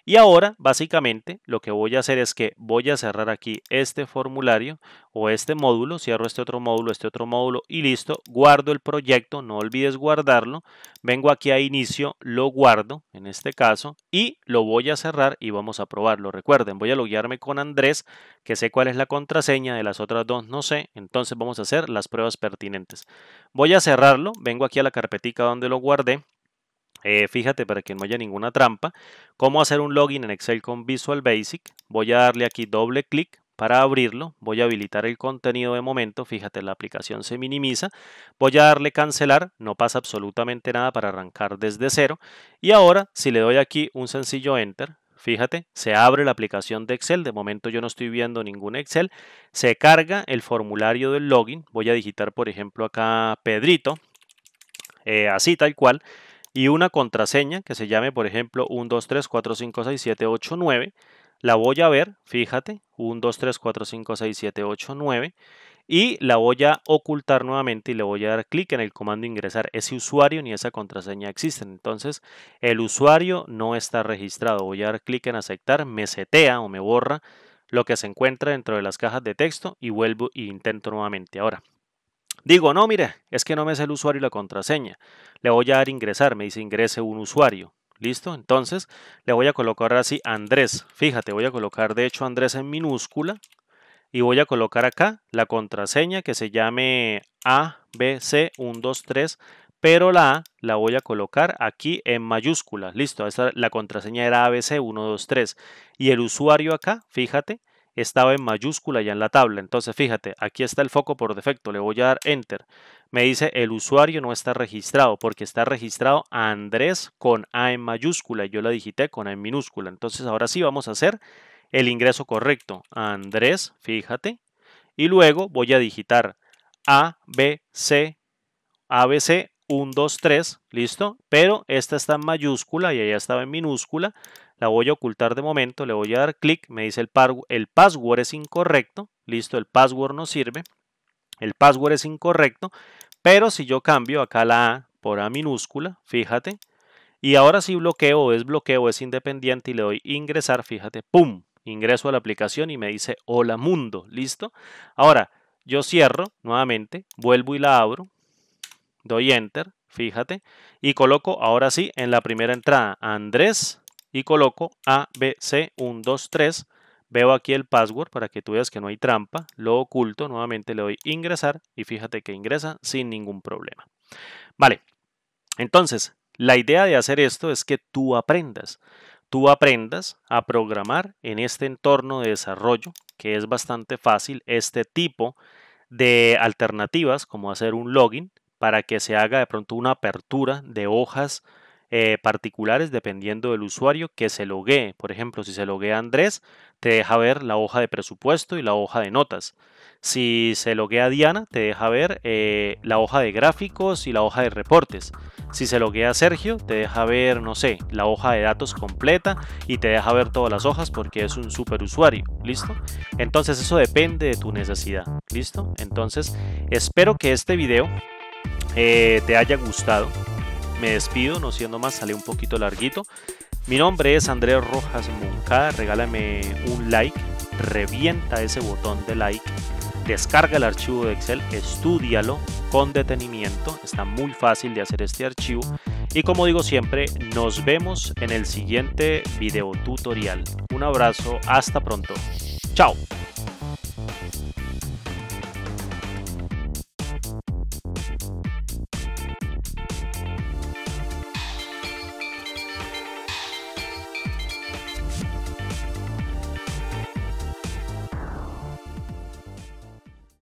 y ahora, básicamente, lo que voy a hacer es que voy a cerrar aquí este formulario o este módulo, cierro este otro módulo y listo, guardo el proyecto, no olvides guardarlo, vengo aquí a inicio, lo guardo en este caso y lo voy a cerrar y vamos a probarlo. Recuerden, voy a loguearme con Andrés, que sé cuál es la contraseña, de las otras dos no sé, entonces vamos a hacer las pruebas pertinentes. Voy a cerrarlo, vengo aquí a la carpetica donde lo guardé. Fíjate para que no haya ninguna trampa, cómo hacer un login en Excel con Visual Basic. Voy a darle aquí doble clic para abrirlo. Voy a habilitar el contenido de momento. Fíjate, la aplicación se minimiza. Voy a darle cancelar. No pasa absolutamente nada para arrancar desde cero. Y ahora, si le doy aquí un sencillo Enter, fíjate, se abre la aplicación de Excel. De momento yo no estoy viendo ningún Excel. Se carga el formulario del login. Voy a digitar, por ejemplo, acá Pedrito. Así tal cual y una contraseña que se llame, por ejemplo, 1, 2, 3, 4, 5, 6, 7, 8, 9. La voy a ver, fíjate, 1, 2, 3, 4, 5, 6, 7, 8, 9. Y la voy a ocultar nuevamente y le voy a dar clic en el comando ingresar. Ese usuario ni esa contraseña existen. Entonces, el usuario no está registrado. Voy a dar clic en aceptar, me setea o me borra lo que se encuentra dentro de las cajas de texto y vuelvo e intento nuevamente. Ahora, Digo, no, mire, es que no me sé el usuario y la contraseña. Le voy a dar ingresar, me dice ingrese un usuario. ¿Listo? Entonces le voy a colocar así Andrés. Fíjate, voy a colocar de hecho Andrés en minúscula y voy a colocar acá la contraseña que se llame ABC123, pero la A la voy a colocar aquí en mayúsculas. Listo, la contraseña era ABC123 y el usuario acá, fíjate, estaba en mayúscula ya en la tabla. Entonces, fíjate, aquí está el foco por defecto. Le voy a dar Enter. Me dice el usuario no está registrado porque está registrado Andrés con A en mayúscula y yo la digité con A en minúscula. Entonces, ahora sí vamos a hacer el ingreso correcto. Andrés, fíjate. Y luego voy a digitar ABC, ABC 1, 2, 3, listo, pero esta está en mayúscula y ella estaba en minúscula, la voy a ocultar de momento, le voy a dar clic, me dice el password es incorrecto, listo, el password no sirve, el password es incorrecto, pero si yo cambio acá la A por A minúscula, fíjate, y ahora sí bloqueo o desbloqueo es independiente y le doy ingresar, fíjate, ¡pum! Ingreso a la aplicación y me dice hola mundo, ¿listo? Ahora yo cierro nuevamente, vuelvo y la abro, doy enter, fíjate, y coloco ahora sí en la primera entrada Andrés y coloco ABC123. Veo aquí el password para que tú veas que no hay trampa, lo oculto, nuevamente le doy ingresar y fíjate que ingresa sin ningún problema. Vale, entonces la idea de hacer esto es que tú aprendas a programar en este entorno de desarrollo que es bastante fácil, este tipo de alternativas como hacer un login para que se haga de pronto una apertura de hojas particulares dependiendo del usuario que se loguee. Por ejemplo, si se loguea Andrés, te deja ver la hoja de presupuesto y la hoja de notas. Si se loguea Diana, te deja ver la hoja de gráficos y la hoja de reportes. Si se loguea Sergio, te deja ver, no sé, la hoja de datos completa y te deja ver todas las hojas porque es un super usuario. ¿Listo? Entonces eso depende de tu necesidad. ¿Listo? Entonces espero que este video te haya gustado. Me despido, no siendo más, sale un poquito larguito. Mi nombre es Andrés Rojas Moncada. Regálame un like, revienta ese botón de like, descarga el archivo de Excel, estúdialo con detenimiento. Está muy fácil de hacer este archivo. Y como digo siempre, nos vemos en el siguiente video tutorial. Un abrazo, hasta pronto. Chao.